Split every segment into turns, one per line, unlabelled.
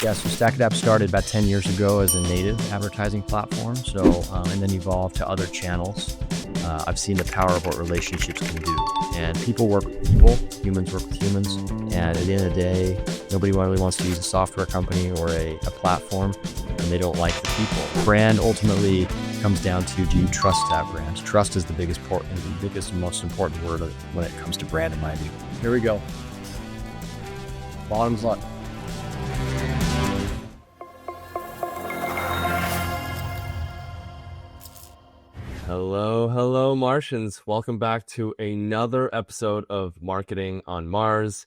Yeah, so StackAdapt started about 10 years ago as a native advertising platform, and then evolved to other channels. I've seen the power of what relationships can do. And people work with people, humans work with humans. And at the end of the day, nobody really wants to use a software company or a platform, and they don't like the people. Brand ultimately comes down to, do you trust that brand? Trust is the biggest, most important word when it comes to brand, in my view. Here we go. Bottoms up.
Hello, Martians. Welcome back to another episode of Marketing on Mars.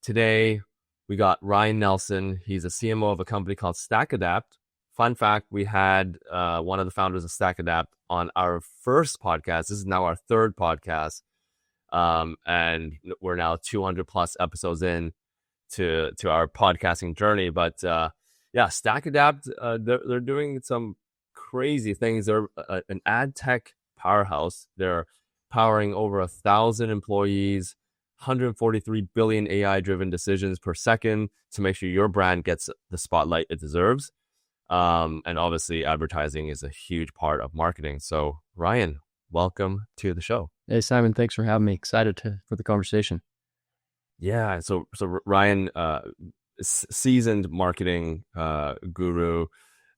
Today, we got Ryan Nelsen. He's a CMO of a company called StackAdapt. Fun fact, we had one of the founders of StackAdapt on our first podcast. This is now our third podcast. And we're now 200 plus episodes in to our podcasting journey. But StackAdapt, they're doing some crazy things. They're an ad tech powerhouse. They're powering over 1,000 employees, 143 billion AI driven decisions per second to make sure your brand gets the spotlight it deserves. And obviously advertising is a huge part of marketing. So Ryan, welcome to the show.
Hey, Simon, thanks for having me. Excited for the conversation.
Yeah. So Ryan, seasoned marketing guru.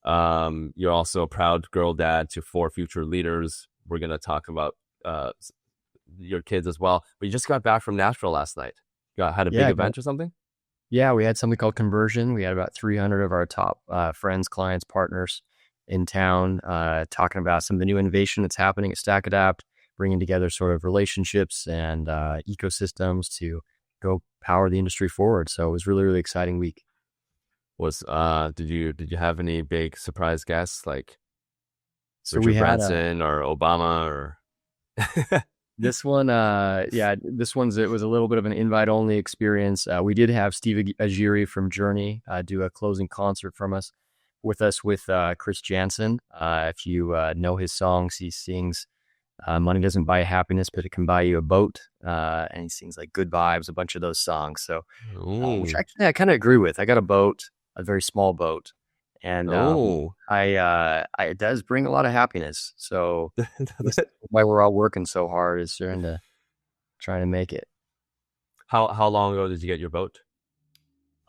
You're also a proud girl dad to 4 future leaders. We're going to talk about your kids as well. But you just got back from Nashville last night. Had a big event or something?
Yeah, we had something called Conversion. We had about 300 of our top friends, clients, partners in town talking about some of the new innovation that's happening at StackAdapt, bringing together sort of relationships and ecosystems to go power the industry forward. So it was really, really exciting week.
Did you have any big surprise guests like Richard
we had
Branson or Obama or
this one? It was a little bit of an invite only experience. We did have Steve Aguirre from Journey do a closing concert with us with Chris Jansen. If you know his songs, he sings "Money Doesn't Buy Happiness, but It Can Buy You a Boat," and he sings like "Good Vibes," a bunch of those songs. So, which actually I kind of agree with. I got a boat, a very small boat, and it does bring a lot of happiness. So that's why we're all working so hard, is trying to make it.
How long ago did you get your boat?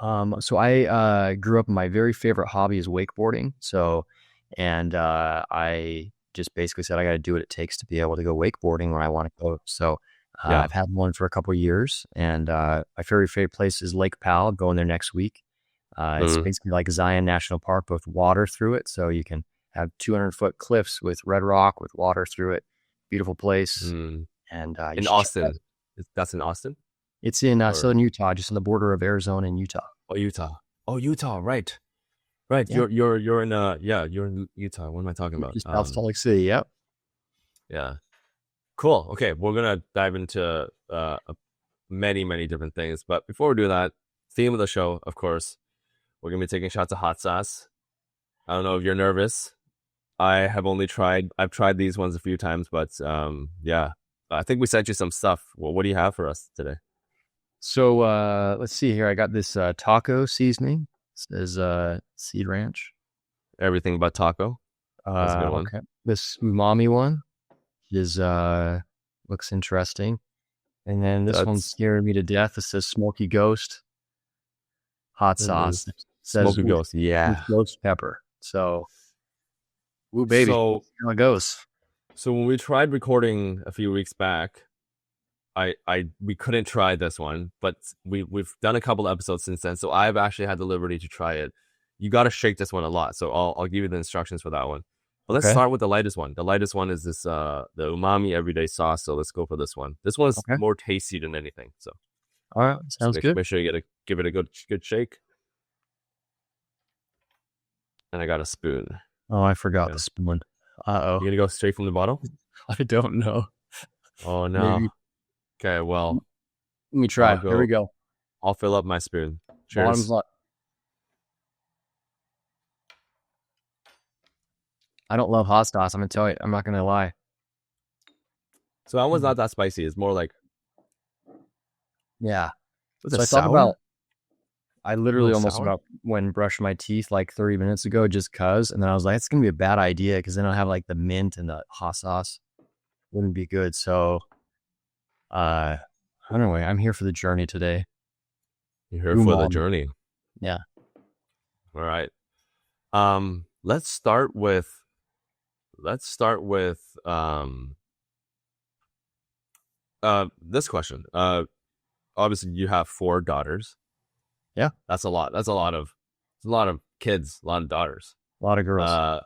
So I grew up. My very favorite hobby is wakeboarding. So, and I just basically said I got to do what it takes to be able to go wakeboarding where I want to go. So I've had one for a couple of years, and my very favorite place is Lake Powell. I'm going there next week. It's basically like Zion National Park, but with water through it. So you can have 200-foot cliffs with red rock with water through it. Beautiful place. And
in Austin. That's in Austin?
It's in southern Utah, just on the border of Arizona and Utah.
Oh, Utah. Right. Yeah. You're in Utah. What am I talking about?
Just South Salt Lake City. Yep.
Yeah. Cool. Okay. We're going to dive into many, many different things. But before we do that, theme of the show, of course, we're going to be taking shots of hot sauce. I don't know if you're nervous. I've tried these ones a few times, but I think we sent you some stuff. Well, what do you have for us today?
So let's see here. I got this taco seasoning. It says Seed Ranch.
Everything but taco. That's a good one.
Okay. This umami one is looks interesting. And then this one's scaring me to death. It says Smoky Ghost hot sauce. It says
Smoky Ghost,
with ghost pepper. So, ooh, baby,
so
how it goes.
So when we tried recording a few weeks back, we couldn't try this one, but we've done a couple episodes since then. So I've actually had the liberty to try it. You got to shake this one a lot. So I'll give you the instructions for that one. But let's start with the lightest one. The lightest one is this the umami everyday sauce. So let's go for this one. This one's more tasty than anything. So
all right, sounds good.
Make sure you give it a good shake. And I got a spoon.
Oh, I forgot the spoon.
You gonna go straight from the bottle?
I don't know.
Oh no.
Maybe.
Okay, well,
let me try. Here we go.
I'll fill up my spoon. Cheers.
Bottom's up. I don't love hot sauce. I'm gonna tell you. I'm not gonna lie.
So that one's not that spicy. It's more like,
yeah.
Was it sour?
I
A
literally
little
almost
sour.
about went and brushed my teeth like 30 minutes ago just cuz, and then I was like, it's gonna be a bad idea because then I'll have like the mint and the hot sauce. Wouldn't be good. So uh anyway, I'm here for the journey today.
You're here
Boom
for the
on.
journey.
Yeah.
All right. Let's start with this question. Obviously you have 4 daughters.
Yeah.
That's a lot. That's a lot of kids, a lot of daughters.
A lot of girls.
Uh,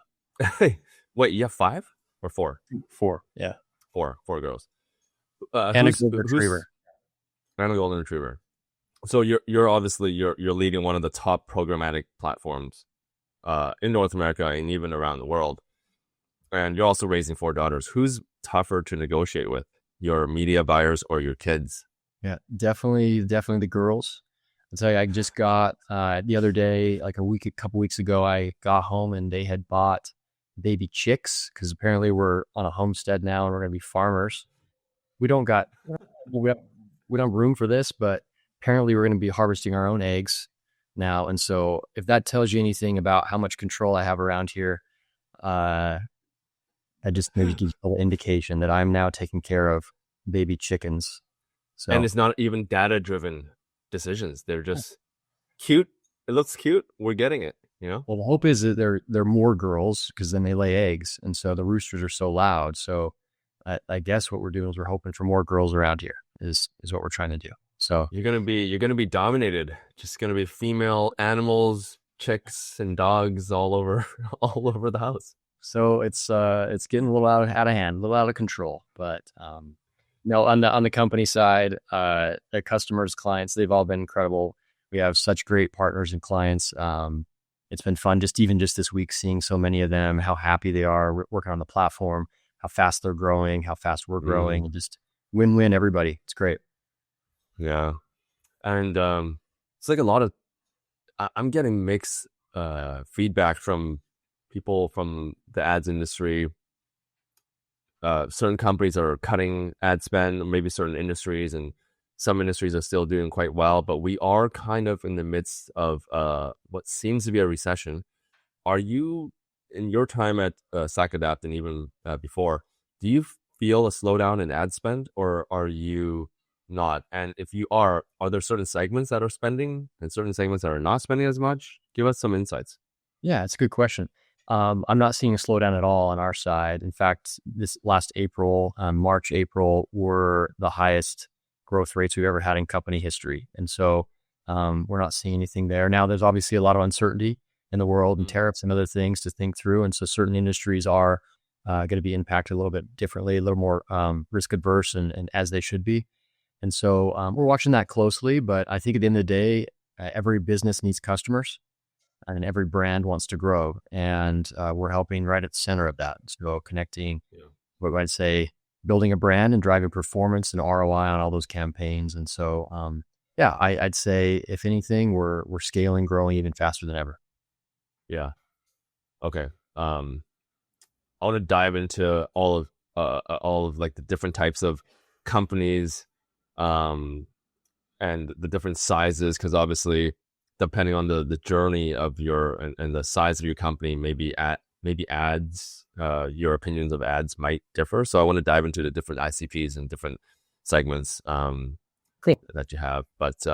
wait, you have 5 or 4?
4. Yeah.
Four girls.
And a
Who's
golden
who's
retriever.
and a golden retriever. So you're obviously you're leading one of the top programmatic platforms in North America and even around the world. And you're also raising 4 daughters. Who's tougher to negotiate with, your media buyers or your kids?
Yeah, definitely the girls. I'll tell you, I just got the other day, like a couple weeks ago, I got home and they had bought baby chicks because apparently we're on a homestead now and we're gonna be farmers. We don't got we have, we don't have room for this, but apparently we're gonna be harvesting our own eggs now. And so if that tells you anything about how much control I have around here, uh, that just maybe gives you a little indication that I'm now taking care of baby chickens.
And
So
it's not even data driven decisions. They're just cute. It looks cute. We're getting it, you know?
well, the hope is that they're more girls because then they lay eggs, and so the roosters are so loud. So I guess what we're doing is we're hoping for more girls around here. Is what we're trying to do. So
You're gonna be dominated. Just gonna be female animals, chicks and dogs all over all over the house.
it's getting a little out of hand, a little out of control. But no, on the company side, the customers, clients, they've all been incredible. We have such great partners and clients. It's been fun just this week seeing so many of them, how happy they are working on the platform, how fast they're growing, how fast we're growing,
Mm,
and just win-win everybody. It's great.
yeah. And it's like a lot of I'm getting mixed feedback from people from the ads industry. Certain companies are cutting ad spend, maybe certain industries, and some industries are still doing quite well. But we are kind of in the midst of what seems to be a recession. Are you, in your time at StackAdapt and even before, do you feel a slowdown in ad spend, or are you not? And if you are there certain segments that are spending and certain segments that are not spending as much? Give us some insights.
Yeah, it's a good question. I'm not seeing a slowdown at all on our side. In fact, this last April, March, April were the highest growth rates we've ever had in company history. And so we're not seeing anything there. Now, there's obviously a lot of uncertainty in the world and
Mm,
tariffs and other things to think through. And so certain industries are going to be impacted a little bit differently, a little more risk adverse and as they should be. And so we're watching that closely. But I think at the end of the day, every business needs customers and every brand wants to grow. And we're helping right at the center of that. So connecting,
yeah.
what I'd say, building a brand and driving performance and ROI on all those campaigns. And so, yeah, I'd say if anything, we're scaling, growing even faster than ever.
Yeah. Okay. I want to dive into all of like the different types of companies, um, and the different sizes, because obviously, depending on the journey of your and the size of your company, maybe ads, your opinions of ads might differ. So I want to dive into the different ICPs and different segments
Cool.
that you have. But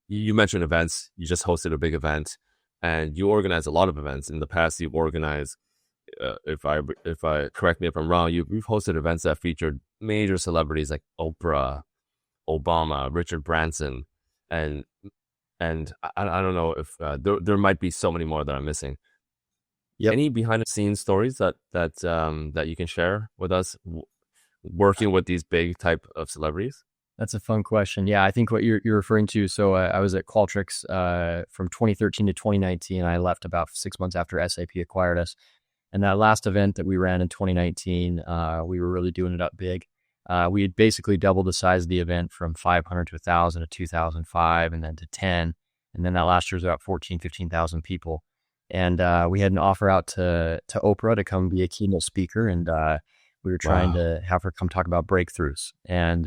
you mentioned events. You just hosted a big event, and you organize a lot of events. In the past, you've organized. If I correct me if I'm wrong, you've hosted events that featured major celebrities like Oprah, Obama, Richard Branson, and I don't know if there might be so many more that I'm missing.
Yep.
Any behind the scenes stories that you can share with us working with these big type of celebrities?
That's a fun question. Yeah, I think what you're referring to. So I was at Qualtrics from 2013 to 2019. I left about 6 months after SAP acquired us. And that last event that we ran in 2019, we were really doing it up big. We had basically doubled the size of the event from 500 to 1,000 to 2,005 and then to 10. And then that last year was about 14, 15,000 people. And we had an offer out to Oprah to come be a keynote speaker. And we were trying
Wow.
to have her come talk about breakthroughs. And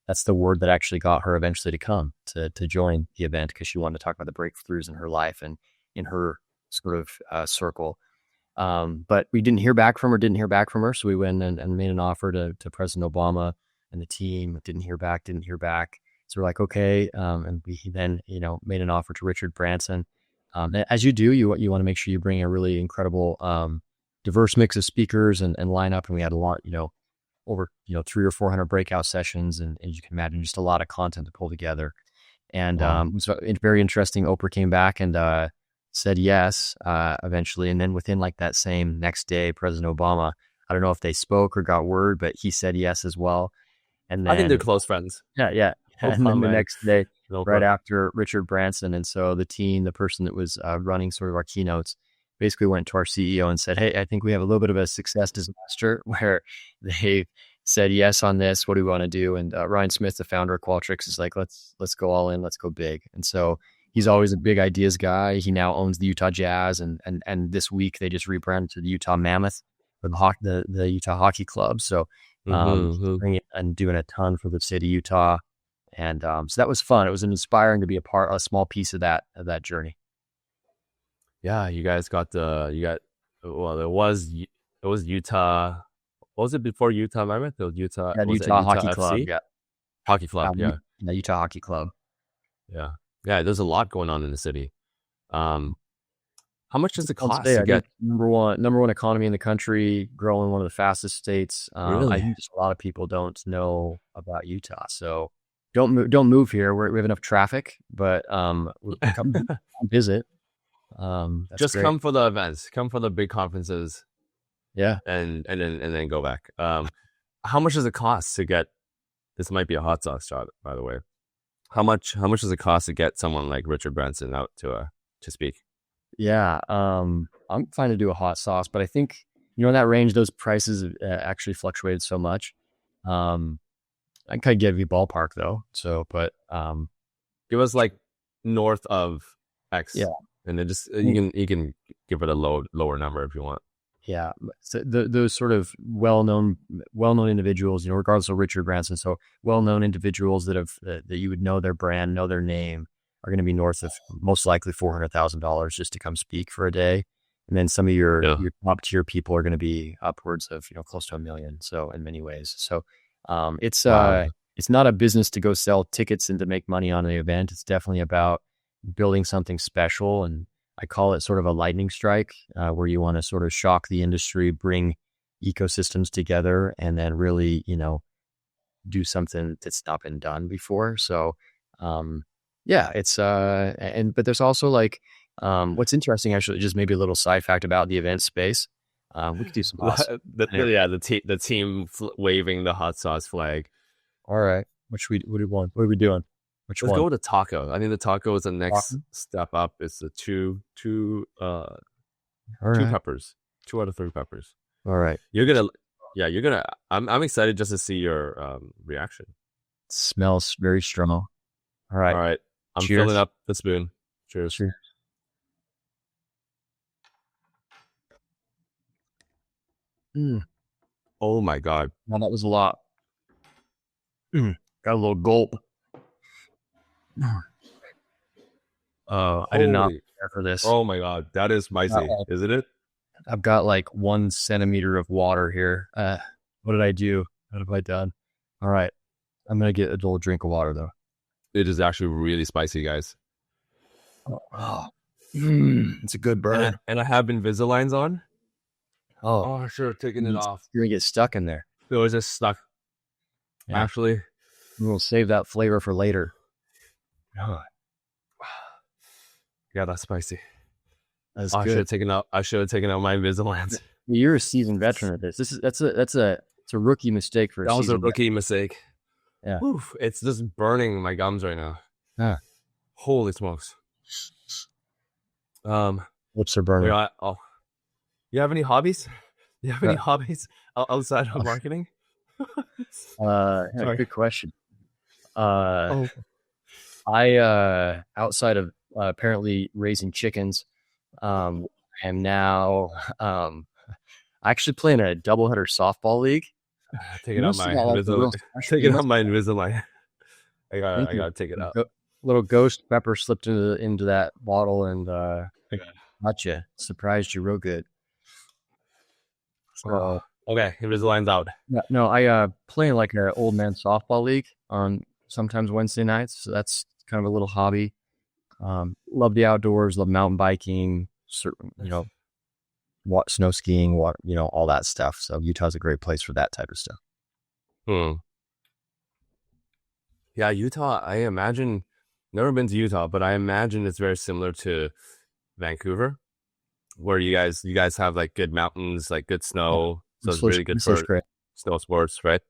that's the word that actually got her eventually to come to join the event, because she wanted to talk about the breakthroughs in her life and in her sort of circle. But we didn't hear back from her. So we went and made an offer to President Obama and the team. Didn't hear back. So we're like, okay. And we then, made an offer to Richard Branson. As you do, you want to make sure you bring a really incredible, diverse mix of speakers and line up. And we had a lot, over, 300 or 400 breakout sessions. And you can imagine just a lot of content to pull together. And
Wow.
so it's very interesting. Oprah came back and said yes eventually. And then within like that same next day, President Obama, I don't know if they spoke or got word, but he said yes as well. And
I think they're
then,
close friends.
yeah. And then the
Obama
next day,
and
right
Oprah.
after Richard Branson. And so the team, the person that was running sort of our keynotes, basically went to our CEO and said, hey, I think we have a little bit of a success disaster where they said yes on this. What do we want to do? And Ryan Smith, the founder of Qualtrics, is like, let's go all in, let's go big. And so he's always a big ideas guy. He now owns the Utah Jazz, and this week they just rebranded to the Utah Mammoth, or the Utah Hockey Club. So bringing and doing a ton for the state of Utah. And so that was fun. It was inspiring to be a small piece of that journey.
Yeah, you guys well, it was Utah. What was it before Utah Mammoth? It was Utah.
Yeah,
Was it
Utah Hockey
Utah
Club.
FC?
Yeah,
Hockey Club. Yeah,
the Utah Hockey Club.
yeah. There's a lot going on in the city. How much does it
I'll
cost
say,
to
I
get?
think number one economy in the country, growing one of the fastest states. I
Really?
think just a lot of people don't know about Utah, so don't move here. We have enough traffic, but come visit. That's
Just
great.
come for the events. Come for the big conferences,
Yeah,
and then go back. How much does it cost to get? This might be a hot sauce shot, by the way. How much does it cost to get someone like Richard Branson out to speak?
yeah. I'm fine to do a hot sauce, but I think in that range, those prices actually fluctuated so much. I can kind of give you ballpark though. So, but
Give us like north of X.
yeah.
And then just you can give it a lower number if you want.
Yeah, so those sort of well-known individuals, regardless of Richard Branson, so well-known individuals that you would know their brand, know their name, are going to be north of most likely $400,000 just to come speak for a day, and then some of your top tier people are going to be upwards of close to $1 million. So in many ways, so it's not a business to go sell tickets and to make money on an event. It's definitely about building something special, and I call it sort of a lightning strike, where you want to sort of shock the industry, bring ecosystems together, and then really, do something that's not been done before. So, yeah, it's, but there's also like, what's interesting, actually, just maybe a little side fact about the event space. We could do some awesome.
the team waving the hot sauce flag.
All right. What do we want? What are we doing?
Let's go with the taco. I think the taco is the next step up. It's the two peppers, 2 out of 3 peppers.
All right.
I'm excited just to see your reaction.
It smells very strong. All right.
I'm
Cheers.
filling up the spoon. Cheers. Oh my God.
Well, that was a lot. Got a little gulp. I did not prepare for this.
Oh my God. That is spicy, isn't it?
I've got like 1 centimeter of water here. What did I do? What have I done? All right. I'm going to get a little drink of water though.
It is actually really spicy, guys.
It's a good burn.
And I have Invisaligns on.
Oh,
I should have taken it off.
You're going to get stuck in there.
It was just stuck.
Yeah.
Actually,
we'll save that flavor for later.
Yeah, that's spicy.
That's
I
good.
should have taken out my Invisaligns.
You're a seasoned veteran of this. It's a rookie mistake for
that was a rookie mistake.
Yeah.
Oof, it's just burning my gums right now.
Yeah.
Holy smokes.
Lips are burning.
You have any hobbies? You have any hobbies outside of marketing?
Good question. I outside of apparently raising chickens, am now actually playing a doubleheader softball league.
Taking out my Invisalign.
Thank
I
you.
gotta take it out.
Little ghost pepper slipped into that bottle and
Okay.
gotcha. Surprised you real good.
Oh,
So
okay. Invisalign's out.
yeah, no, I play in like an old man softball league on sometimes Wednesday nights. So that's kind of a little hobby. Love the outdoors, love mountain biking, certain, snow skiing, all that stuff. So Utah's a great place for that type of stuff.
Hmm. Yeah, Utah. I imagine. Never been to Utah, but I imagine it's very similar to Vancouver, where you guys have like good mountains, like good
Yeah.
snow, so it's really good
Whistler's
for
great.
snow sports, right?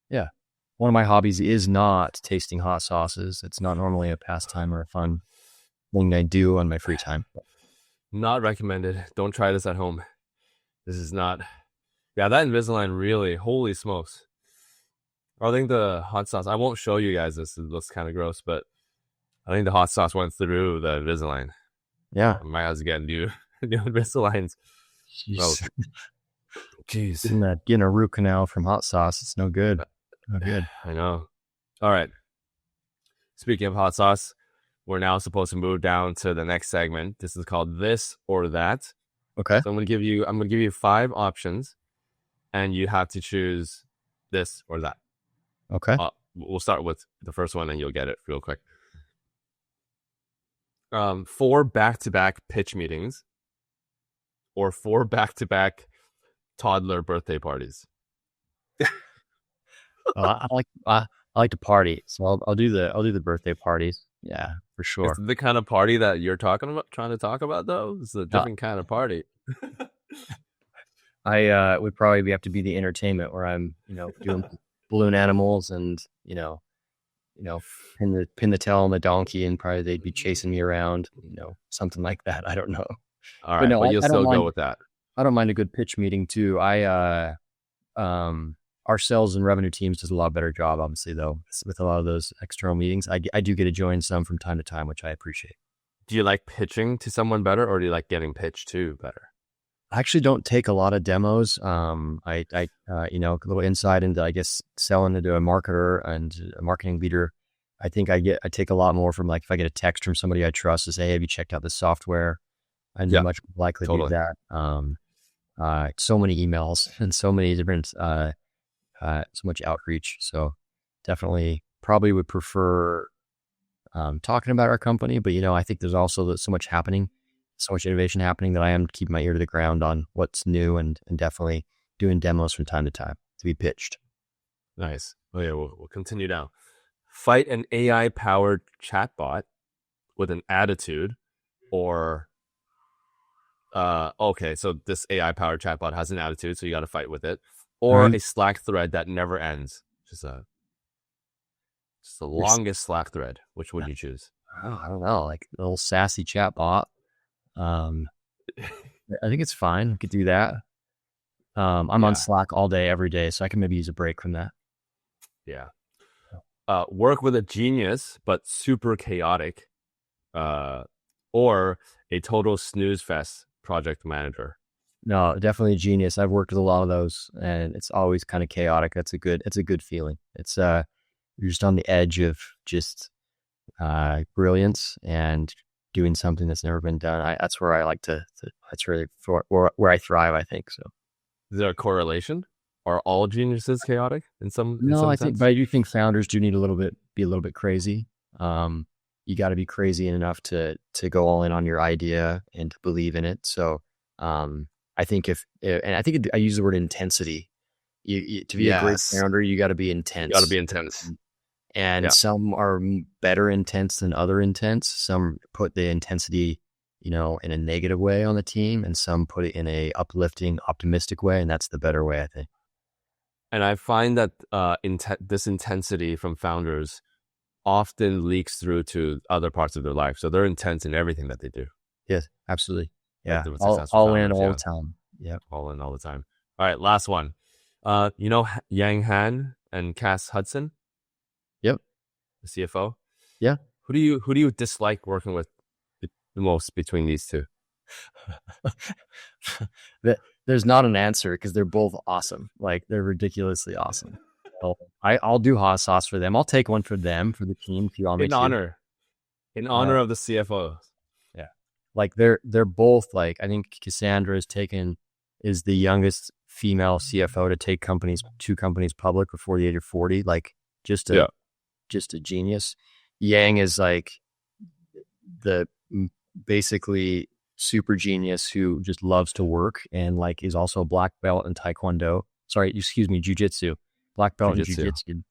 Yeah. One of my hobbies is not tasting hot sauces. It's not normally a pastime or a fun thing I do on my free time.
Not recommended. Don't try this at home. This is not. Yeah, that Invisalign really, holy smokes. I think the hot sauce, I won't show you guys this. It looks kind of gross, but I think the hot sauce went through the Invisalign.
Yeah.
I might have to get new Invisaligns. Oh,
Jeez.
jeez.
Getting a root canal from hot sauce, it's no good. No good.
I know. All right. Speaking of hot sauce, we're now supposed to move down to the next segment. This is called This or That.
Okay.
So I'm gonna give you 5 options, and you have to choose this or that.
Okay.
We'll start with the first one, and you'll get it real quick. 4 back-to-back pitch meetings, or 4 back-to-back toddler birthday parties.
I like to party, so I'll do the birthday parties. Yeah, for
Is
sure.
the kind of party that you're trying to talk about, though? It's a
Uh,
different kind of party.
I would probably have to be the entertainment where I'm, doing balloon animals and pin the tail on the donkey, and probably they'd be chasing me around, something like that. I don't know,
All
but
right,
no,
but you'll
I don't
still go
mind.
with that.
I don't mind a good pitch meeting too. Our sales and revenue teams does a lot better job, obviously, though, with a lot of those external meetings. I do get to join some from time to time, which I appreciate.
Do you like pitching to someone better, or do you like getting pitched to better?
I actually don't take a lot of demos. A little insight into, I guess, selling into a marketer and a marketing leader. I think I take a lot more from, like, if I get a text from somebody I trust to say, hey, have you checked out this software? I'd be
Yeah,
much more likely to do
totally.
that. So many emails and so many different, so much outreach. So definitely probably would prefer talking about our company, but I think there's also so much happening, so much innovation happening, that I am keeping my ear to the ground on what's new, and definitely doing demos from time to time to be pitched.
Nice. Oh yeah, we'll continue down. Fight an AI-powered chatbot with an attitude, or okay, so this AI-powered chatbot has an attitude, so you got to fight with it,
All
or
right.
a Slack thread that never ends. Just the longest Slack thread. Which would you choose?
I don't know, like a little sassy chat bot. Um, I think it's fine. We could do that. I'm on
Yeah,
Slack all day, every day, so I can maybe use a break from that.
yeah. Work with a genius but super chaotic, or a total snooze fest project manager.
No, definitely a genius. I've worked with a lot of those, and it's always kind of chaotic. It's a good feeling. It's you're just on the edge of just brilliance and doing something that's never been done. That's where I like that's really where I thrive, I think. So
Is there a correlation? Are all geniuses chaotic in some
no,
sense?
but I do think founders do need be a little bit crazy. You got to be crazy enough to go all in on your idea and to believe in it. So I think I use the word intensity. To be a great
Yes,
founder, you got to be
you got to
intense.
be intense.
And
Yeah,
some are better intense than other intense. Some put the intensity, in a negative way on the team, and some put it in a uplifting, optimistic way. And that's the better way, I think.
and I find that this intensity from founders often leaks through to other parts of their life. So they're intense in everything that they do.
Yes, absolutely.
Like
Yeah.
the
All,
successful
all in
founders,
all
yeah,
the time. Yeah.
all in all the time. All right, last one. Yang Han and Cass Hudson,
Yep.
the CFO.
Yeah.
Who do you dislike working with the most between these two?
There's not an answer, because they're both awesome. Like, they're ridiculously awesome. So I'll do hot sauce for them. I'll take one for them, for the team, if you want me
In
to.
honor, in
All
honor
right.
of the CFO.
Yeah. Like they're both like, I think Cassandra is the youngest female CFO to take two companies public before the age of 40. Like just a
Yeah.
just a genius. Yang is like the basically super genius who just loves to work and like is also a black belt in taekwondo. Sorry, excuse me, jujitsu. Black belt in
Jiu-jitsu.
jujitsu.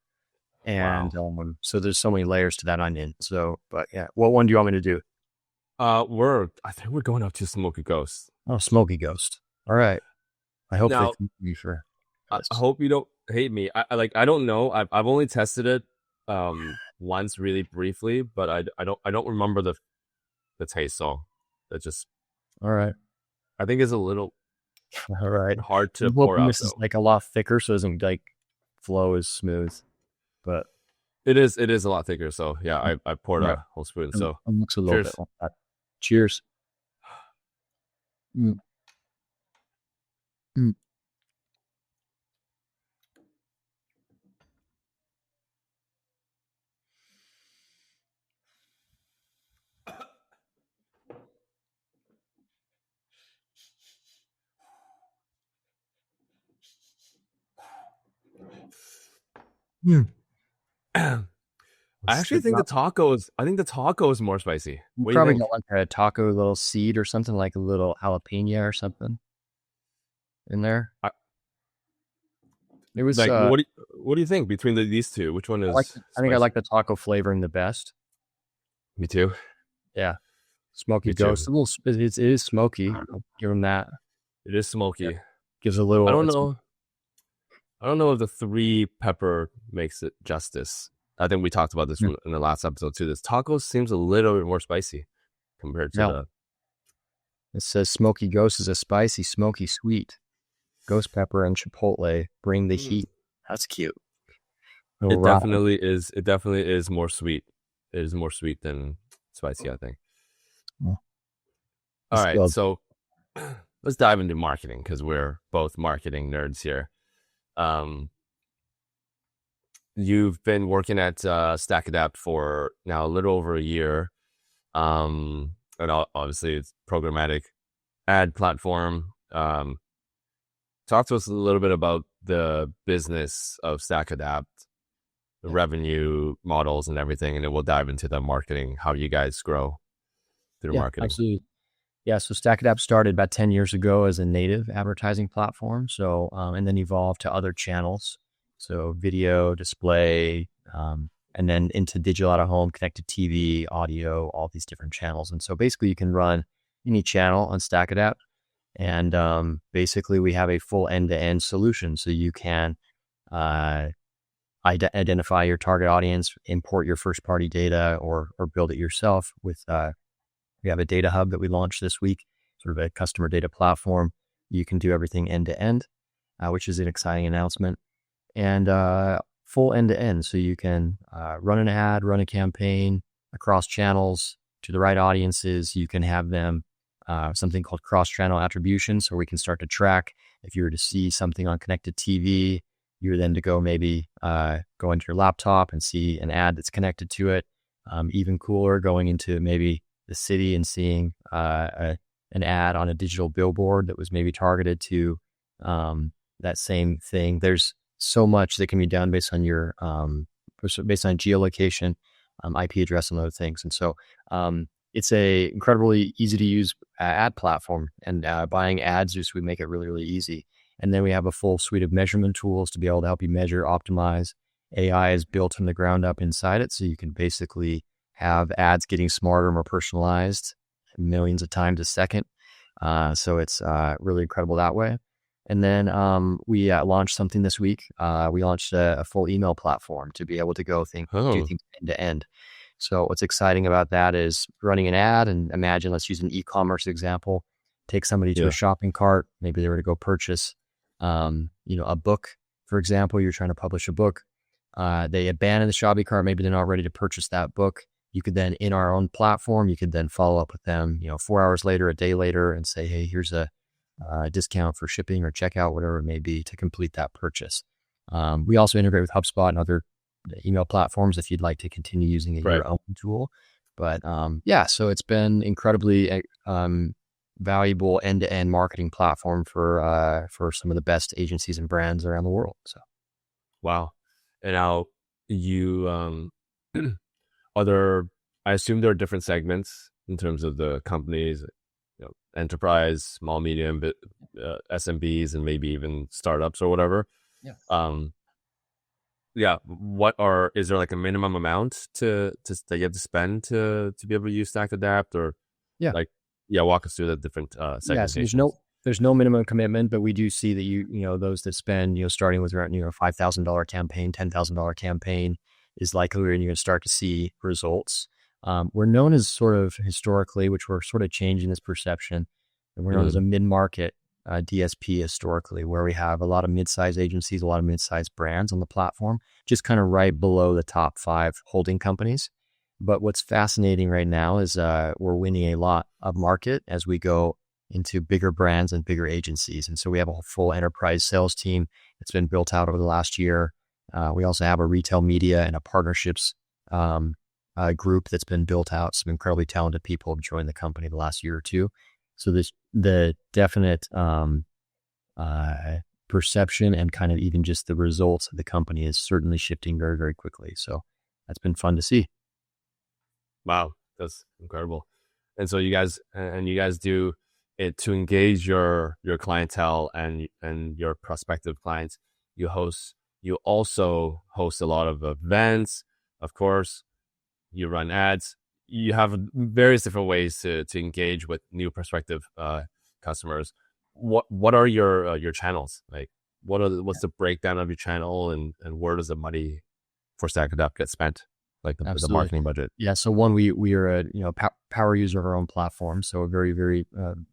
And
Wow.
so there's so many layers to that onion. So, but yeah, what one do you want me to do?
I think we're going up to Smoky Ghost.
Oh, Smoky Ghost. All right. I hope they
Now,
thank me for
I
this.
hope you don't hate me. I don't know. I've only tested it once really briefly, but I don't remember the taste. So that just
All right.
I think it's a little
All right.
hard to
I'm
pour
hoping
out
this is
though.
like a lot thicker so it doesn't like flow as smooth. But
It is a lot thicker. So yeah, I poured
all right.
a whole spoon.
It
So
looks a little bit
cheers.
like that. Cheers. Mm, mm. Mm.
I actually think the taco is more spicy.
You
What do you
probably
think?
got like a taco little seed or something, like a little jalapeno or something in there.
I,
It was
like what do you think between these two? Which one is
I think I
spicy?
like the taco flavoring the best.
Me too.
Yeah. Smoky
Me too.
Ghost. It is smoky. I'll give them that.
It is
Yeah.
smoky.
Gives a
I
little
don't
it's
know. I don't know if the three pepper makes it justice. I think we talked about this
yeah.
in the last episode too. This taco seems a little bit more spicy compared to
No.
the.
It says Smoky Ghost is a spicy, smoky sweet. Ghost pepper and chipotle bring the heat. That's cute. Little
It
rotten.
definitely is. It definitely is more sweet. It is more sweet than spicy, I think.
Well,
All
let's
right,
go.
so let's dive into marketing because we're both marketing nerds here. You've been working at StackAdapt for now a little over a year. And obviously it's programmatic ad platform. Talk to us a little bit about the business of StackAdapt, the revenue models and everything, and then we'll dive into the marketing, how you guys grow through
Yeah,
marketing.
absolutely. Yeah, so StackAdapt started about 10 years ago as a native advertising platform. So, and then evolved to other channels. So video, display, and then into digital out of home, connected TV, audio, all these different channels. And so basically you can run any channel on StackAdapt. And basically we have a full end-to-end solution. So you can identify your target audience, import your first party data or build it yourself with, we have a data hub that we launched this week, sort of a customer data platform. You can do everything end to end, which is an exciting announcement, and full end to end. So you can run an ad, run a campaign across channels to the right audiences. You can have them something called cross-channel attribution. So we can start to track if you were to see something on connected TV, you were then to go maybe go into your laptop and see an ad that's connected to it. Even cooler, going into maybe the city and seeing an ad on a digital billboard that was maybe targeted to that same thing. There's so much that can be done based on your based on geolocation, IP address, and other things. And so it's a incredibly easy to use ad platform, and buying ads just we make it really, really easy. And then we have a full suite of measurement tools to be able to help you measure, optimize. AI is built from the ground up inside it, so you can basically have ads getting smarter, more personalized, millions of times a second. So it's really incredible that way. And then we launched something this week. We launched a full email platform to be able to do things end to end. So what's exciting about that is running an ad, and imagine, let's use an e-commerce example. Take somebody to a shopping cart. Maybe they were to go purchase, a book, for example. You're trying to publish a book. They abandon the shopping cart. Maybe they're not ready to purchase that book. You could then, in our own platform, you could then follow up with them, 4 hours later, a day later, and say, hey, here's a discount for shipping or checkout, whatever it may be, to complete that purchase. We also integrate with HubSpot and other email platforms if you'd like to continue using
Right.
your own tool. But yeah, so it's been incredibly valuable end-to-end marketing platform for some of the best agencies and brands around the world. So
Wow. And now you are there, I assume there are different segments in terms of the companies, enterprise, small, medium, SMBs, and maybe even startups or whatever.
yeah,
Um, yeah. Is there like a minimum amount that you have to spend to be able to use StackAdapt, or
yeah.
like, yeah, walk us through the different
Yeah, so
segmentations.
there's no minimum commitment, but we do see that those that spend starting with around $5,000 campaign, $10,000 campaign is likely when you're going to start to see results. We're known as sort of historically, which we're sort of changing this perception, and we're known as a mid-market DSP historically, where we have a lot of mid-sized agencies, a lot of mid-sized brands on the platform, just kind of right below the top 5 holding companies. But what's fascinating right now is we're winning a lot of market as we go into bigger brands and bigger agencies. And so we have a full enterprise sales team that's been built out over the last year. We also have a retail media and a partnerships group that's been built out. Some incredibly talented people have joined the company the last year or two. So the definite perception and kind of even just the results of the company is certainly shifting very, very quickly. So that's been fun to see.
Wow, that's incredible. And so you guys do it to engage your clientele and your prospective clients. You also host a lot of events, of course. You run ads. You have various different ways to engage with new prospective customers. What are your channels like? What's the breakdown of your channel, and where does the money for StackAdapt get spent? Like the
Absolutely.
marketing budget.
Yeah. So one, we are a power user of our own platform, so a very, very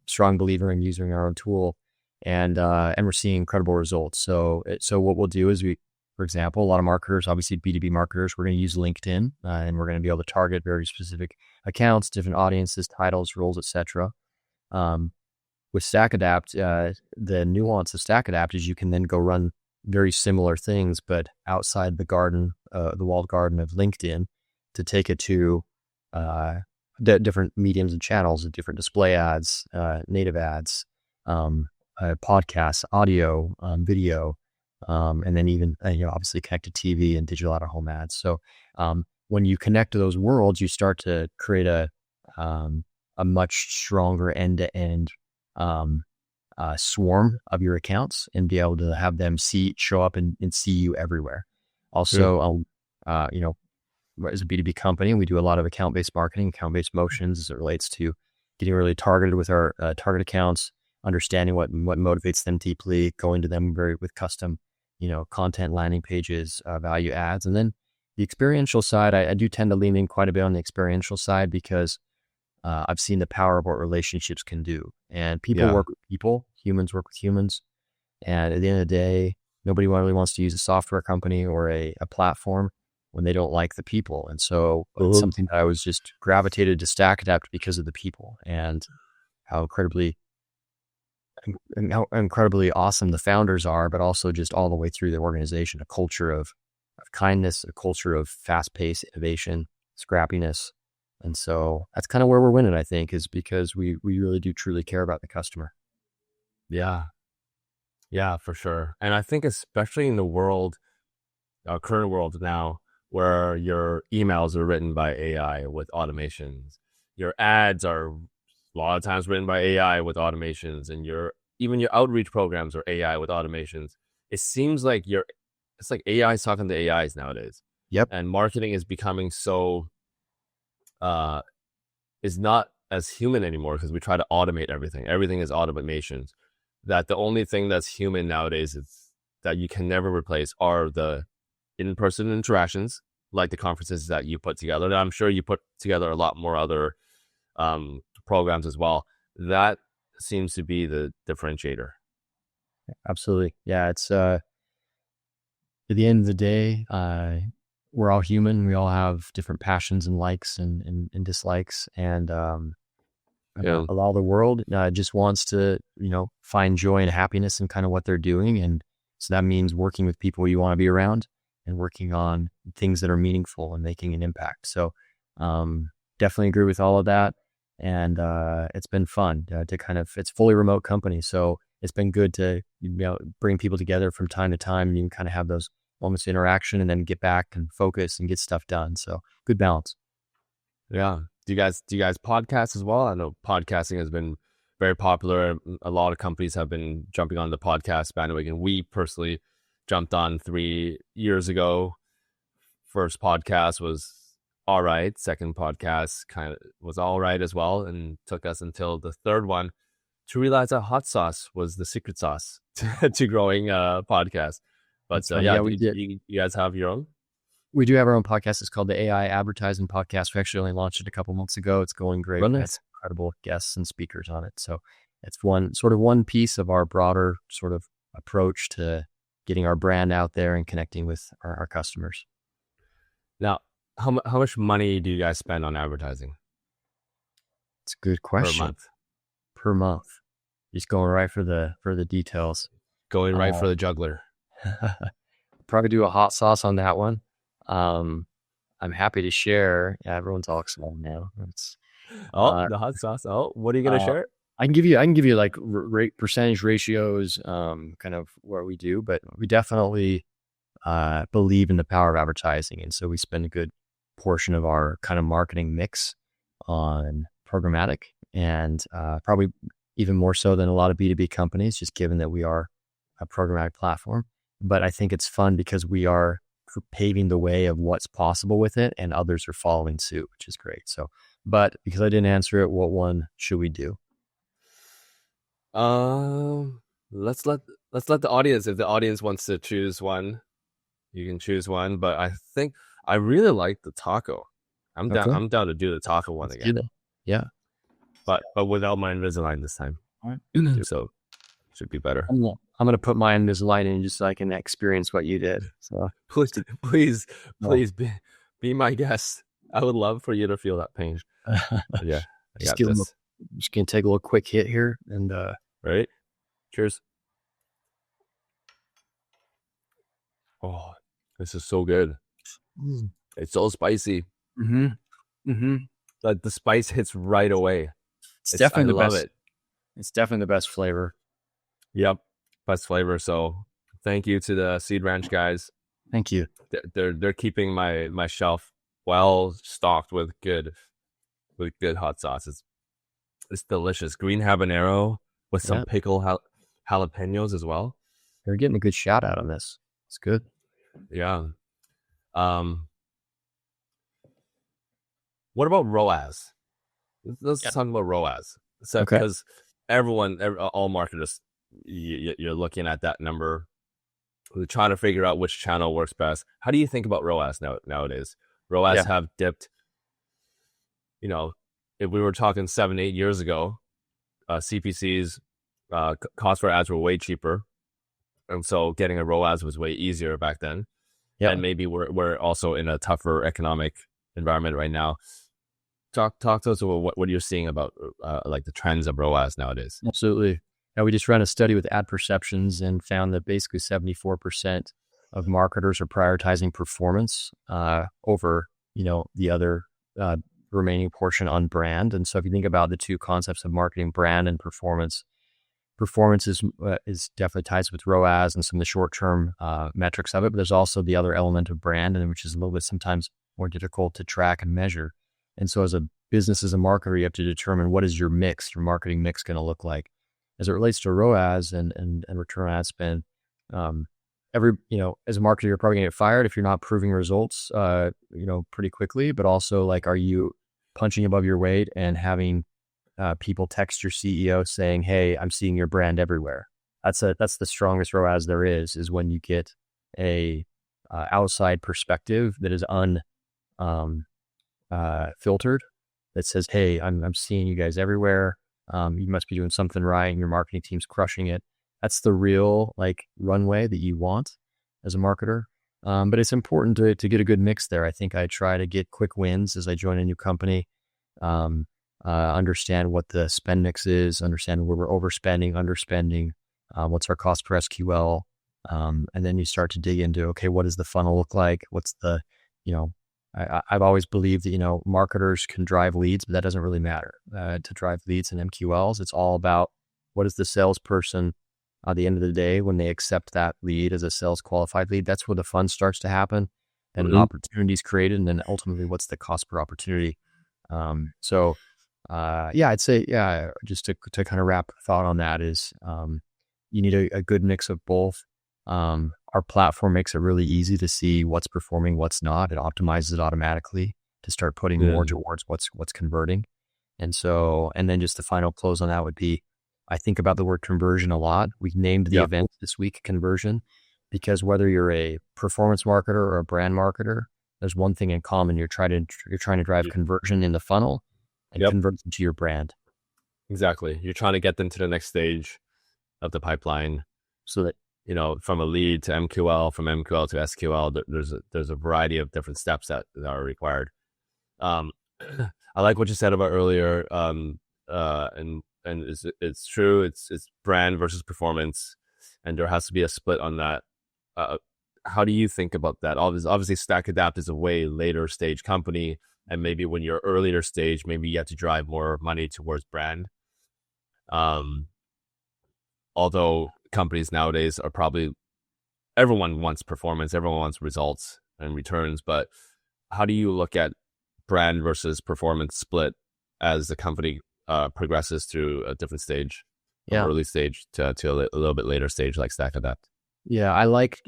strong believer in using our own tool, and we're seeing incredible results. So what we'll do is for example, a lot of marketers, obviously B2B marketers, we're going to use LinkedIn, and we're going to be able to target very specific accounts, different audiences, titles, roles, etc. With StackAdapt, the nuance of StackAdapt is you can then go run very similar things, but outside the walled garden of LinkedIn, to take it to different mediums and channels, different display ads, native ads, podcasts, audio, video, and then even obviously connected TV and digital out-of-home ads. So when you connect to those worlds, you start to create a much stronger end-to-end swarm of your accounts and be able to have them show up and see you everywhere. Also, as a B2B company, we do a lot of account-based marketing, account-based motions as it relates to getting really targeted with our target accounts, understanding what motivates them deeply, going to them with custom, content, landing pages, value adds. And then the experiential side, I do tend to lean in quite a bit on the experiential side because I've seen the power of what relationships can do. And people work with people, humans work with humans. And at the end of the day, nobody really wants to use a software company or a platform when they don't like the people. And so it's something that I was just gravitated to StackAdapt because of the people and how incredibly awesome the founders are, but also just all the way through the organization, a culture of kindness, a culture of fast-paced innovation, scrappiness. And so that's kind of where we're winning, I think, is because we really do truly care about the customer.
Yeah. Yeah, for sure. And I think especially in the world, our current world now, where your emails are written by AI with automations, your ads are a lot of times written by AI with automations, and even your outreach programs are AI with automations. It seems like it's like AI is talking to AIs nowadays.
Yep.
And marketing is becoming is not as human anymore because we try to automate everything. Everything is automations. That the only thing that's human nowadays is that you can never replace are the in-person interactions, like the conferences that you put together. And I'm sure you put together a lot more other programs as well. That seems to be the differentiator.
Absolutely. Yeah. It's at the end of the day, we're all human. We all have different passions and likes and dislikes. And a lot of the world just wants to, find joy and happiness in kind of what they're doing. And So that means working with people you want to be around and working on things that are meaningful and making an impact. So definitely agree with all of that. And it's been fun to kind of, it's fully remote company. So it's been good to bring people together from time to time, and you can kind of have those moments of interaction and then get back and focus and get stuff done. So good balance.
Yeah. Do you guys podcast as well? I know podcasting has been very popular. A lot of companies have been jumping on the podcast bandwagon. We personally jumped on 3 years ago. First podcast was all right. Second podcast kind of was all right as well, and took us until the third one to realize that hot sauce was the secret sauce to growing podcast. But yeah,
we did.
You guys have your own?
We do have our own podcast. It's called the AI Advertising Podcast. We actually only launched it a couple months ago. It's going great.
Well,
We
nice.
have incredible guests and speakers on it. So it's one piece of our broader sort of approach to getting our brand out there and connecting with our customers.
Now, how much money do you guys spend on advertising
It's a good
per
question.
month?
Per month. Just going right for the details.
Going right for the juggler.
Probably do a hot sauce on that one. I'm happy to share. Yeah, everyone's all excited now. It's
the hot sauce. Oh, what are you gonna share?
I can give you like percentage ratios, kind of what we do, but we definitely believe in the power of advertising, and so we spend a good portion of our kind of marketing mix on programmatic, and probably even more so than a lot of B2B companies, just given that we are a programmatic platform. But I think it's fun because we are paving the way of what's possible with it, and others are following suit, which is great. So, but because I didn't answer it, what one should we do?
Let's let the audience, if the audience wants to choose one, you can choose one. But I think I really like the taco. I'm down.
Okay.
I'm down to do the taco one
Let's
again.
do that. Yeah.
But without my Invisalign this time.
All right.
So should be better.
I'm gonna put my Invisalign in just so I can experience what you did. So
Please be my guest. I would love for you to feel that pain. Yeah, I got this.
Just gonna take a little quick hit here, and
Right. Cheers. Oh, this is so good. It's so spicy. Like the spice hits right away.
It's definitely the
I love
best.
it.
It's definitely the best flavor.
Yep, best flavor. So thank you to the Seed Ranch guys.
Thank you.
They're keeping my shelf well stocked with good hot sauces. It's delicious. Green habanero with some pickle jalapenos as well.
They're getting a good shout out on this. It's good.
Yeah. What about ROAS? Let's talk about ROAS. So because all marketers, you're looking at that number, trying to figure out which channel works best. How do you think about ROAS nowadays? ROAS have dipped. You know, if we were talking 7-8 years ago, CPCs cost for ads were way cheaper, and so getting a ROAS was way easier back then. Yeah, and maybe we're also in a tougher economic environment right now. Talk to us about what you're seeing about like the trends of ROAS nowadays.
Absolutely. Now, we just ran a study with ad perceptions and found that basically 74% of marketers are prioritizing performance over, the other remaining portion on brand. And so if you think about the two concepts of marketing, brand and performance is definitely ties with ROAS and some of the short-term metrics of it. But there's also the other element of brand, and which is a little bit sometimes more difficult to track and measure. And so as a business, as a marketer, you have to determine what is your marketing mix going to look like. As it relates to ROAS and return on ad spend, as a marketer, you're probably going to get fired if you're not proving results, pretty quickly. But also, like, are you punching above your weight and having people text your CEO saying, "Hey, I'm seeing your brand everywhere"? That's the strongest ROAS there is when you get a outside perspective that is filtered, that says, "Hey, I'm seeing you guys everywhere. You must be doing something right, and your marketing team's crushing it." That's the real runway that you want as a marketer. But it's important to get a good mix there. I think I try to get quick wins as I join a new company. Understand what the spend mix is, understand where we're overspending, underspending, what's our cost per SQL, And then you start to dig into, okay, what does the funnel look like? What's the, you know, I've always believed that, marketers can drive leads, but that doesn't really matter to drive leads and MQLs. It's all about what is the salesperson at the end of the day when they accept that lead as a sales qualified lead. That's where the fun starts to happen and an opportunity is created. And then ultimately, what's the cost per opportunity? I'd say, just to kind of wrap a thought on that is you need a good mix of both. Our platform makes it really easy to see what's performing, what's not. It optimizes it automatically to start putting more towards what's converting. And then just the final close on that would be, I think about the word conversion a lot. We named the event this week conversion because whether you're a performance marketer or a brand marketer, there's one thing in common. You're trying to drive conversion in the funnel and convert them to your brand.
Exactly. You're trying to get them to the next stage of the pipeline so that, from a lead to MQL, from MQL to SQL, there's a variety of different steps that are required. I like what you said about earlier. And it's true. It's brand versus performance, and there has to be a split on that. How do you think about that? Obviously, StackAdapt is a way later stage company, and maybe when you're earlier stage, maybe you have to drive more money towards brand. Although companies nowadays are probably, everyone wants performance, everyone wants results and returns, but how do you look at brand versus performance split as the company progresses through a different stage, from early stage to a little bit later stage like StackAdapt?
Yeah, I like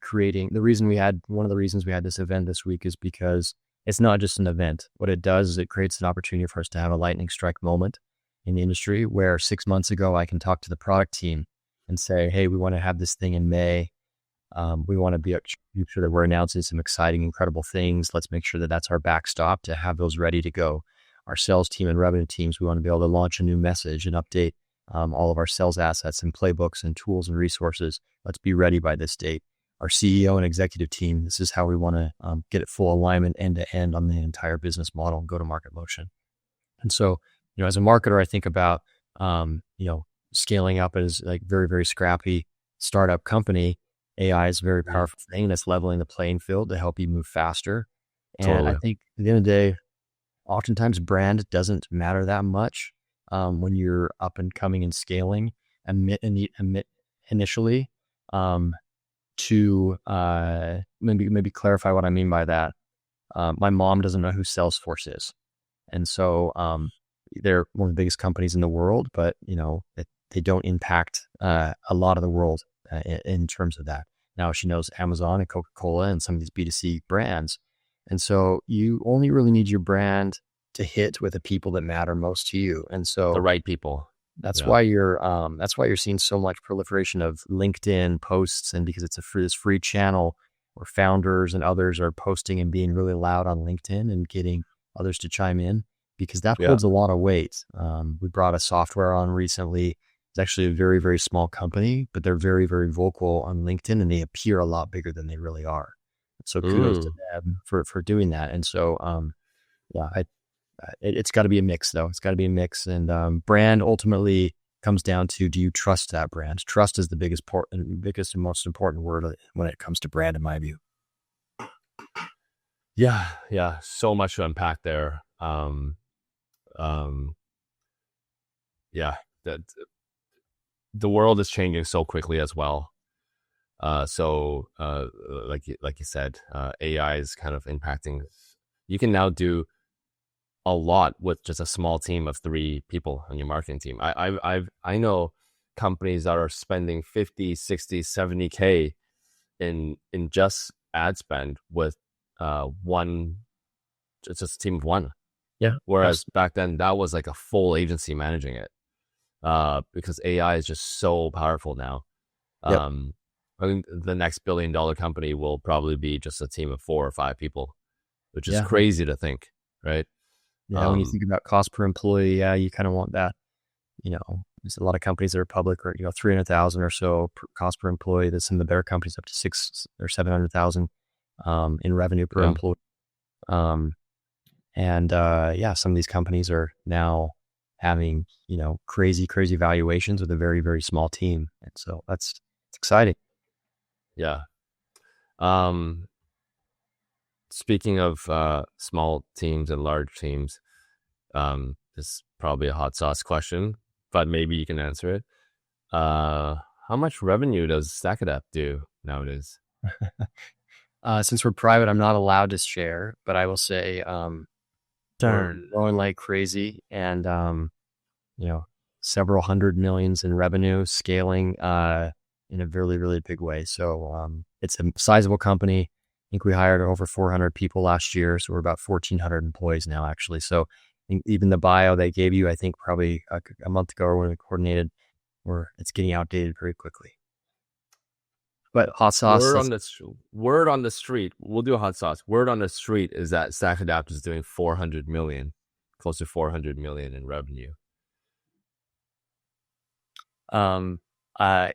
creating. One of the reasons we had this event this week is because it's not just an event. What it does is it creates an opportunity for us to have a lightning strike moment in the industry where 6 months ago, I can talk to the product team and say, hey, we want to have this thing in May. We want to be sure that we're announcing some exciting, incredible things. Let's make sure that that's our backstop to have those ready to go. Our sales team and revenue teams, we want to be able to launch a new message and update all of our sales assets and playbooks and tools and resources. Let's be ready by this date. Our CEO and executive team, this is how we want to get it full alignment end to end on the entire business model and go-to-market motion. And so, as a marketer, I think about, scaling up as like very, very scrappy startup company. AI is a very powerful thing that's leveling the playing field to help you move faster. And I think at the end of the day, oftentimes brand doesn't matter that much when you're up and coming and scaling. Initially, to maybe clarify what I mean by that. My mom doesn't know who Salesforce is. And so they're one of the biggest companies in the world, but they don't impact a lot of the world in terms of that. Now she knows Amazon and Coca-Cola and some of these B2C brands. And so you only really need your brand to hit with the people that matter most to you. And so
the right people.
That's why you're seeing so much proliferation of LinkedIn posts, and because it's this free channel where founders and others are posting and being really loud on LinkedIn and getting others to chime in, because that holds a lot of weight. We brought a software on recently. It's actually a very, very small company, but they're very, very vocal on LinkedIn and they appear a lot bigger than they really are. So kudos to them for doing that. And so, it's got to be a mix though. It's got to be a mix, and brand ultimately comes down to, do you trust that brand? Trust is the biggest and most important word when it comes to brand, in my view.
Yeah. So much to unpack there. That the world is changing so quickly as well. Like you said, AI is kind of impacting. You can now do a lot with just a small team of 3 people on your marketing team. I know companies that are spending 50, 60, 70K in just ad spend with just a team of 1.
Yeah.
Whereas back then that was like a full agency managing it. Because AI is just so powerful now. I think the next $1 billion company will probably be just a team of 4 or 5 people, which is crazy to think, right?
Yeah, when you think about cost per employee, you kind of want that. There's a lot of companies that are public, or 300,000 or so cost per employee. There's some of the better companies up to 600,000 or 700,000 in revenue per employee. Some of these companies are now having crazy valuations with a very, very small team, and so it's exciting.
Yeah. Um, Speaking of small teams and large teams, this is probably a hot sauce question, but maybe you can answer it. How much revenue does StackAdapt do nowadays?
Since we're private, I'm not allowed to share, but I will say we're
Darn.
growing like crazy, and you know, several hundred millions in revenue, scaling in a really, really big way. So it's a sizable company. I think we hired over 400 people last year, so we're about 1,400 employees now, actually. So I think even the bio they gave you, I think probably a month ago when we coordinated, where it's getting outdated very quickly. But hot sauce, that's
Word on the street. We'll do a hot sauce. Word on the street is that StackAdapt is doing 400 million, close to 400 million in revenue.
I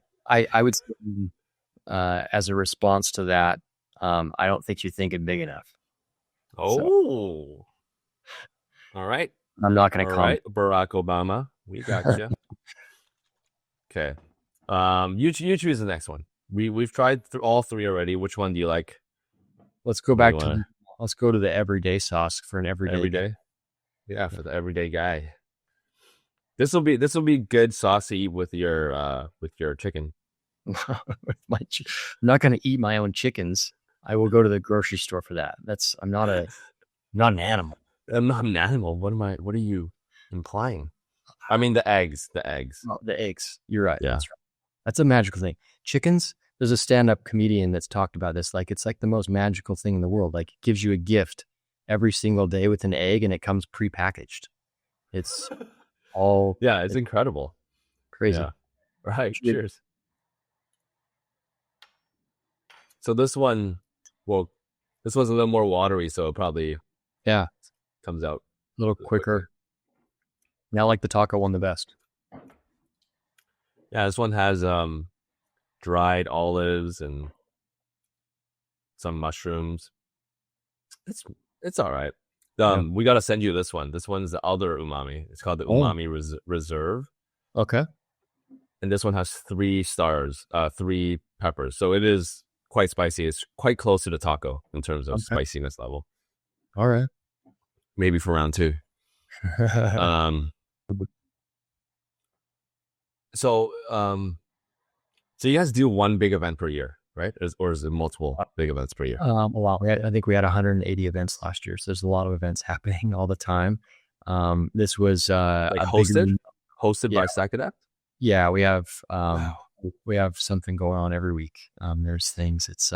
would say, as a response to that, I don't think you think it big enough.
Oh, all right.
I'm not going to
All
comment.
right, Barack Obama, we got you. Okay. You choose the next one. We've tried all three already. Which one do you like?
Let's go back to let's go to the everyday sauce for an everyday
day. Yeah, for the everyday guy. This will be good sauce to eat with your chicken.
I'm not going to eat my own chickens. I will go to the grocery store for that. I'm not an animal.
I'm not an animal. What are you implying? I mean the eggs.
Oh, the eggs. You're right.
Yeah.
That's right. That's a magical thing. Chickens, there's a stand-up comedian that's talked about this. Like, it's like the most magical thing in the world. Like, it gives you a gift every single day with an egg, and it comes pre-packaged. It's all
it's incredible.
crazy.
Yeah. Right. Cheers. So this one's a little more watery, so it probably comes out
a little quicker. Now, like the taco one the best.
Yeah, this one has dried olives and some mushrooms. It's all right. We got to send you this one. This one's the other umami. It's called the umami reserve.
Okay.
And this one has 3 stars, 3 peppers. So it is quite spicy. It's quite close to the taco in terms of spiciness level.
All right.
Maybe for round 2. So you guys do one big event per year, right? Or is it multiple big events per year?
A lot. I think we had 180 events last year, so there's a lot of events happening all the time. This was
like hosted by StackAdapt.
Yeah, we have we have something going on every week. There's things. It's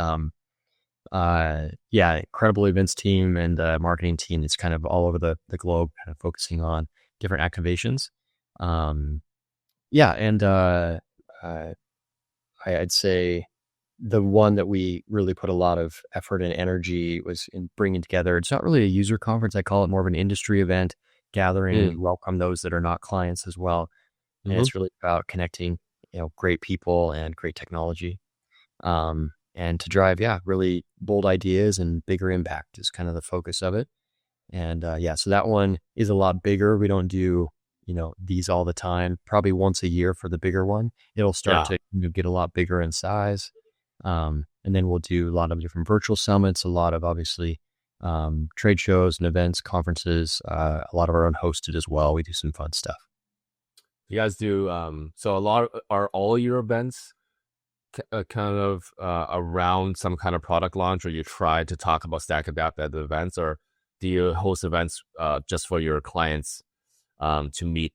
incredible events team and marketing team. It's kind of all over the globe, kind of focusing on different activations. I'd say the one that we really put a lot of effort and energy was in bringing together. It's not really a user conference. I call it more of an industry event, gathering, welcome those that are not clients as well. And it's really about connecting, great people and great technology, and to drive, really bold ideas and bigger impact is kind of the focus of it. And so that one is a lot bigger. We don't do these all the time, probably once a year for the bigger one. It'll start to get a lot bigger in size. And then we'll do a lot of different virtual summits, a lot of obviously trade shows and events, conferences, a lot of our own hosted as well. We do some fun stuff.
You guys do, so are all your events kind of around some kind of product launch, or you try to talk about StackAdapt at the events, or do you host events just for your clients to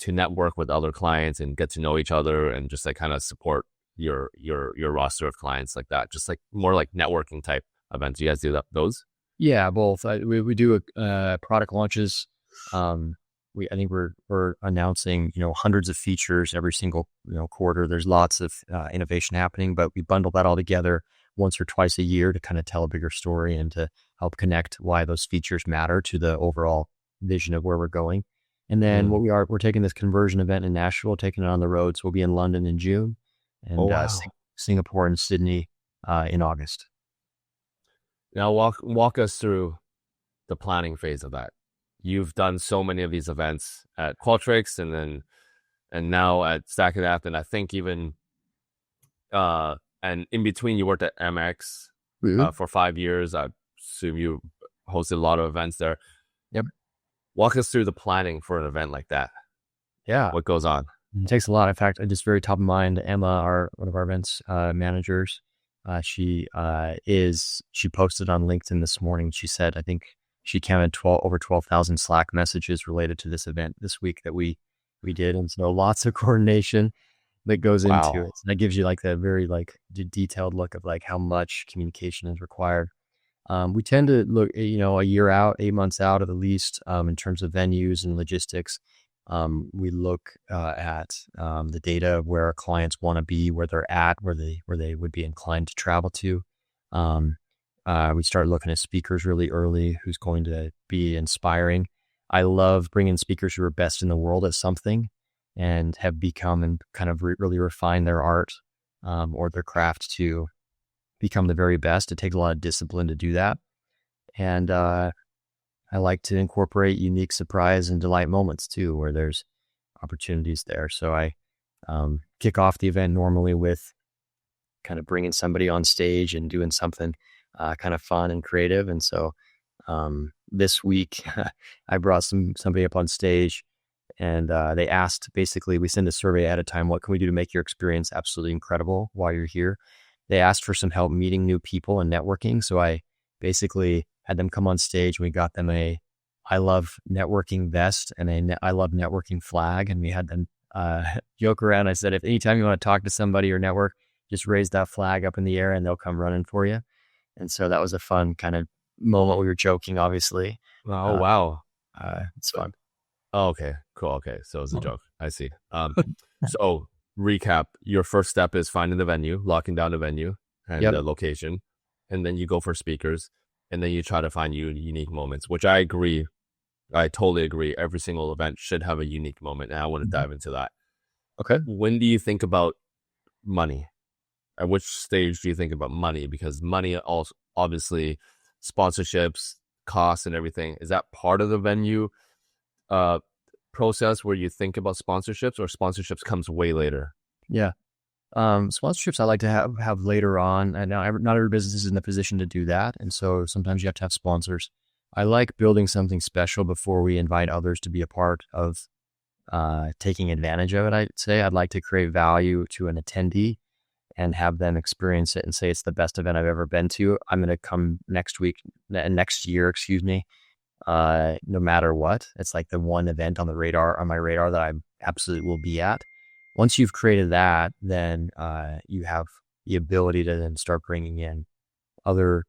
network with other clients and get to know each other and just like kind of support your roster of clients like that, just like more like networking type events? You guys do those?
Yeah, both. We do product launches. I think we're announcing hundreds of features every single quarter. There's lots of innovation happening, but we bundle that all together once or twice a year to kind of tell a bigger story and to help connect why those features matter to the overall vision of where we're going. And then we're taking this conversion event in Nashville, taking it on the road. So we'll be in London in June, and Singapore and Sydney in August.
Now walk us through the planning phase of that. You've done so many of these events at Qualtrics and now at StackAdapt, and I think even And in between, you worked at MX
Mhm.
for 5 years. I assume you hosted a lot of events there.
Yep.
Walk us through the planning for an event like that.
Yeah.
What goes on?
It takes a lot. In fact, just very top of mind, Emma, one of our events managers, she posted on LinkedIn this morning. She said, I think she counted over 12,000 Slack messages related to this event this week that we did, and so lots of coordination that goes into
Wow.
it. So that gives you like the very like detailed look of like how much communication is required. We tend to look, a year out, 8 months out at the least, in terms of venues and logistics. We look at the data of where our clients want to be, where they're at, where they would be inclined to travel to. Um, we start looking at speakers really early, who's going to be inspiring. I love bringing speakers who are best in the world at something and have become and kind of really refine their art or their craft to become the very best. It takes a lot of discipline to do that. And I like to incorporate unique surprise and delight moments too, where there's opportunities there. So I kick off the event normally with kind of bringing somebody on stage and doing something kind of fun and creative. And so this week I brought somebody up on stage, and they asked, basically, we send a survey at a time, what can we do to make your experience absolutely incredible while you're here? They asked for some help meeting new people and networking. So I basically had them come on stage. We got them a I love networking vest and I love networking flag. And we had them joke around. I said, if anytime you want to talk to somebody or network, just raise that flag up in the air and they'll come running for you. And so that was a fun kind of moment. We were joking, obviously.
Oh, wow.
It's fun.
Oh, okay, cool. Okay, so it's a joke. I see. So recap: your first step is finding the venue, locking down the venue and
Yep.
the location, and then you go for speakers, and then you try to find unique moments. Which I agree. I totally agree. Every single event should have a unique moment, and I want to dive into that.
Okay.
When do you think about money? At which stage do you think about money? Because money also obviously sponsorships, costs, and everything. Is that part of the venue process where you think about sponsorships, or sponsorships comes way later?
Yeah. Sponsorships I like to have later on. And now not every business is in the position to do that. And so sometimes you have to have sponsors. I like building something special before we invite others to be a part of taking advantage of it. I'd say I'd like to create value to an attendee and have them experience it and say it's the best event I've ever been to. I'm going to come next year, no matter what. It's like the one event on my radar that I absolutely will be at. Once you've created that, then you have the ability to then start bringing in other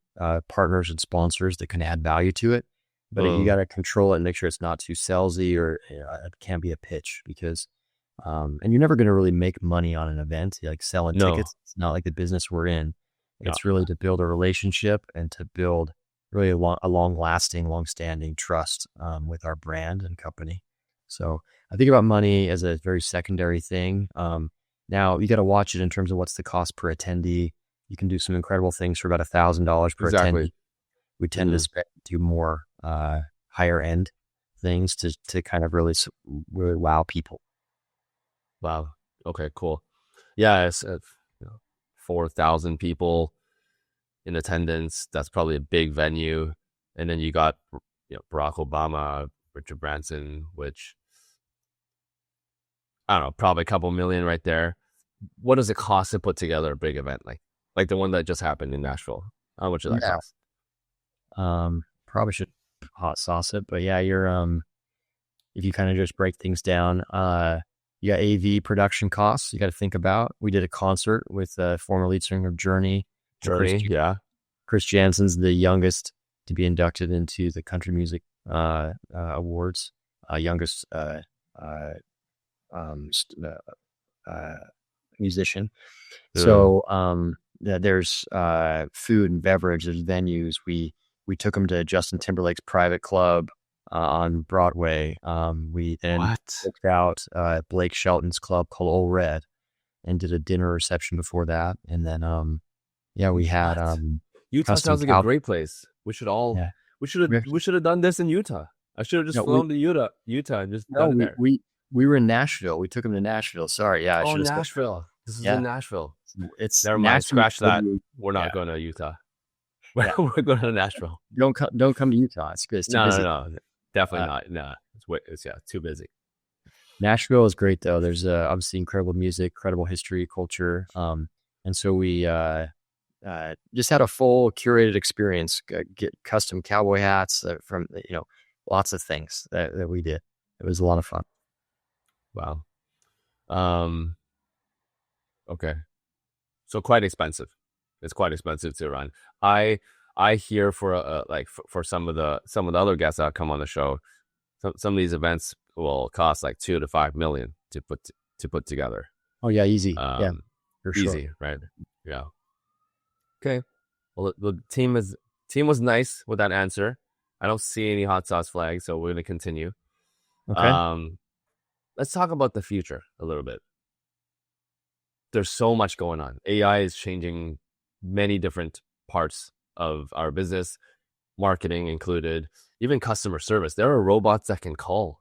partners and sponsors that can add value to it. But you got to control it and make sure it's not too salesy, or it can't be a pitch, because and you're never going to really make money on an event like selling
No,
tickets. It's not like the business we're in.
no.
It's really to build a relationship and to build really a long-standing trust with our brand and company. So I think about money as a very secondary thing. Now you got to watch it in terms of what's the cost per attendee. You can do some incredible things for about $1,000 per
Exactly.
attendee. We tend to do more higher end things to kind of really wow people.
Wow. Okay, cool. Yeah, it's 4,000 people in attendance. That's probably a big venue. And then you got Barack Obama, Richard Branson, which I don't know, probably a couple million right there. What does it cost to put together a big event like the one that just happened in Nashville? How much does that
Yeah.
cost?
Probably should hot sauce it, but yeah, you're if you kind of just break things down, you got AV production costs you got to think about. We did a concert with former lead singer of Journey.
Yeah.
Chris Jansen's the youngest to be inducted into the Country Music Awards, youngest musician. So there's food and beverage, there's venues. We took him to Justin Timberlake's private club on Broadway. We then booked out Blake Shelton's club called Old Red and did a dinner reception before that. And then we had
Utah sounds like a great place. We should have done this in Utah. I should have just flown to Utah and just done it there.
We were in Nashville. We took him to Nashville. Sorry. Yeah.
Nashville. This is in Nashville.
It's
Never mind.
Nashville.
Scratch that. We're
Yeah,
not going to Utah.
yeah.
We're going to Nashville.
Don't come to Utah. It's good. It's too
No, no,
busy.
no. Definitely
Uh,
not. No, it's yeah, too busy.
Nashville is great though. There's obviously incredible music, incredible history, culture. And so we just had a full curated experience. Get custom cowboy hats from lots of things that we did. It was a lot of fun.
Wow. Um. Okay. So quite expensive. It's quite expensive to run. I I hear for like for some of the other guests that come on the show, some of these events will cost like 2 to 5 million to put together.
Oh yeah, easy. Yeah,
Um,
for sure.
easy, right? Yeah. Okay. Well, the team was nice with that answer. I don't see any hot sauce flags, so we're gonna continue.
Okay.
Um, let's talk about the future a little bit. There's so much going on. AI is changing many different parts of our business, marketing included, even customer service. There are robots that can call,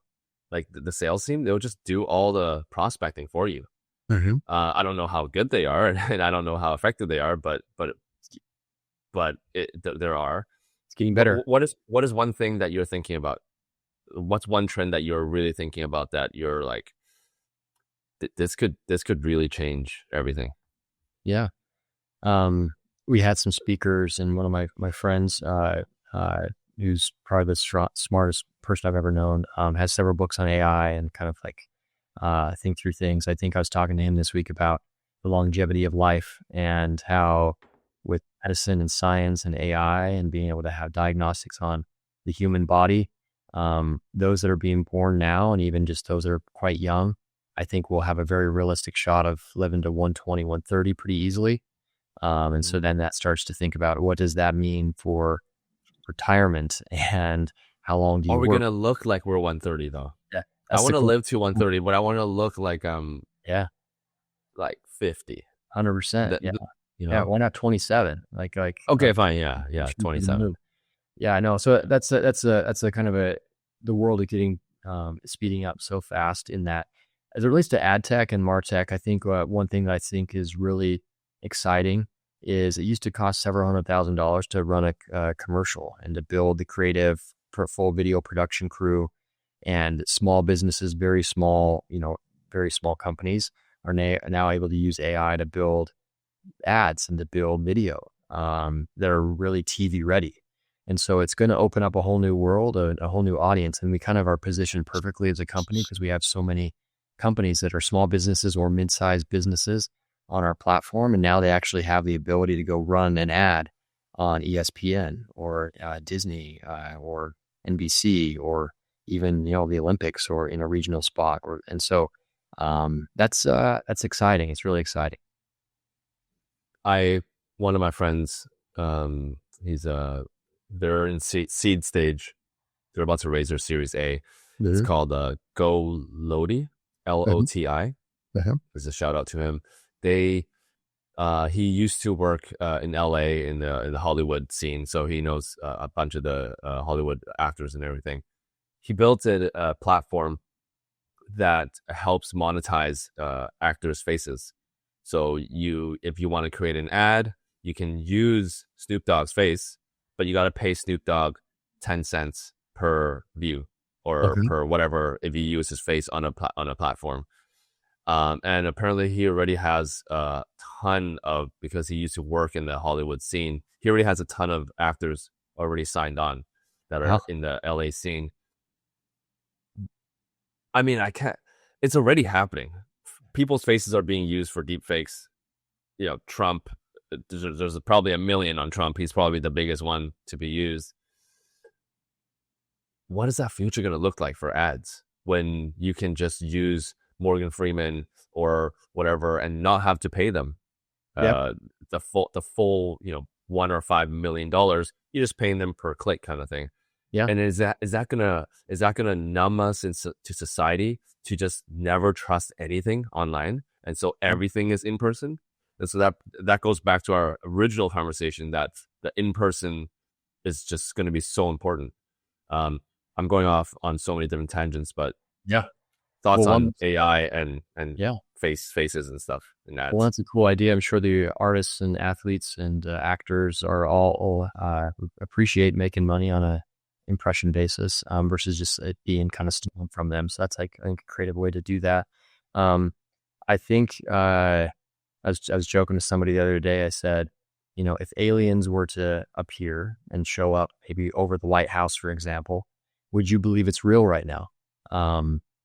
like the sales team. They'll just do all the prospecting for you.
Mm-hmm.
I don't know how good they are, and I don't know how effective they are, but there are.
It's getting better.
What is one thing that you're thinking about? What's one trend that you're really thinking about that you're like, this could really change everything?
Yeah. We had some speakers, and one of my friends, who's probably the smartest person I've ever known, has several books on AI and kind of like think through things. I think I was talking to him this week about the longevity of life and how with medicine and science and AI and being able to have diagnostics on the human body, those that are being born now and even just those that are quite young, I think we'll have a very realistic shot of living to 120, 130 pretty easily. And so then that starts to think about what does that mean for retirement and how long do you
Are we
work?
gonna look like we're 130 though?
Yeah,
I
that's
want to live to 130, but I want to look
yeah,
like 50.
100%.
That,
Yeah.
you
Yeah.
know?
Why not 27?
Okay, fine. Yeah,
shoot for the
27.
moon. Yeah, I know. So that's a kind of the world is getting, speeding up so fast in that as it relates to ad tech and MarTech, I think one thing that I think is really exciting is it used to cost several $100,000 to run a commercial and to build the creative for full video production crew, and small businesses, very small companies are now able to use AI to build ads and to build video that are really TV ready. And so it's going to open up a whole new world, a whole new audience. And we kind of are positioned perfectly as a company because we have so many companies that are small businesses or mid-sized businesses on our platform. And now they actually have the ability to go run an ad on ESPN or Disney or NBC or even, the Olympics or in a regional spot. And so that's exciting. It's really exciting.
One of my friends, he's they're in seed stage. They're about to raise their Series A. It's
Mm-hmm.
called Go Loti, Loti.
Uh-huh.
There's a shout out to him. They he used to work in LA in the Hollywood scene, so he knows a bunch of the Hollywood actors and everything. He built a platform that helps monetize actors' faces. So if you want to create an ad, you can use Snoop Dogg's face, but you got to pay Snoop Dogg 10 cents per view or
Okay.
per whatever if you use his face on a platform. And apparently he already has a ton of, because he used to work in the Hollywood scene, he already has a ton of actors already signed on that
Wow.
are in the LA scene. I mean, it's already happening. People's faces are being used for deep fakes. Trump, there's probably 1 million on Trump. He's probably the biggest one to be used. What is that future going to look like for ads when you can just use Morgan Freeman or whatever and not have to pay them
Yep.
the full $1 or $5 million? You're just paying them per click kind of thing.
Yeah.
And is that gonna numb us to society to just never trust anything online, and so everything is in person? And so that goes back to our original conversation that the in person is just going to be so important. I'm going off on so many different tangents, but
Yeah.
thoughts
Well,
on AI and
yeah.
faces and stuff in
Well,
ads.
that's a cool idea. I'm sure the artists and athletes and actors are all appreciate making money on a impression basis versus just it being kind of stolen from them. So that's like I think a creative way to do that. Um, I think I was joking to somebody the other day. I said, if aliens were to appear and show up, maybe over the White House, for example, would you believe it's real right now?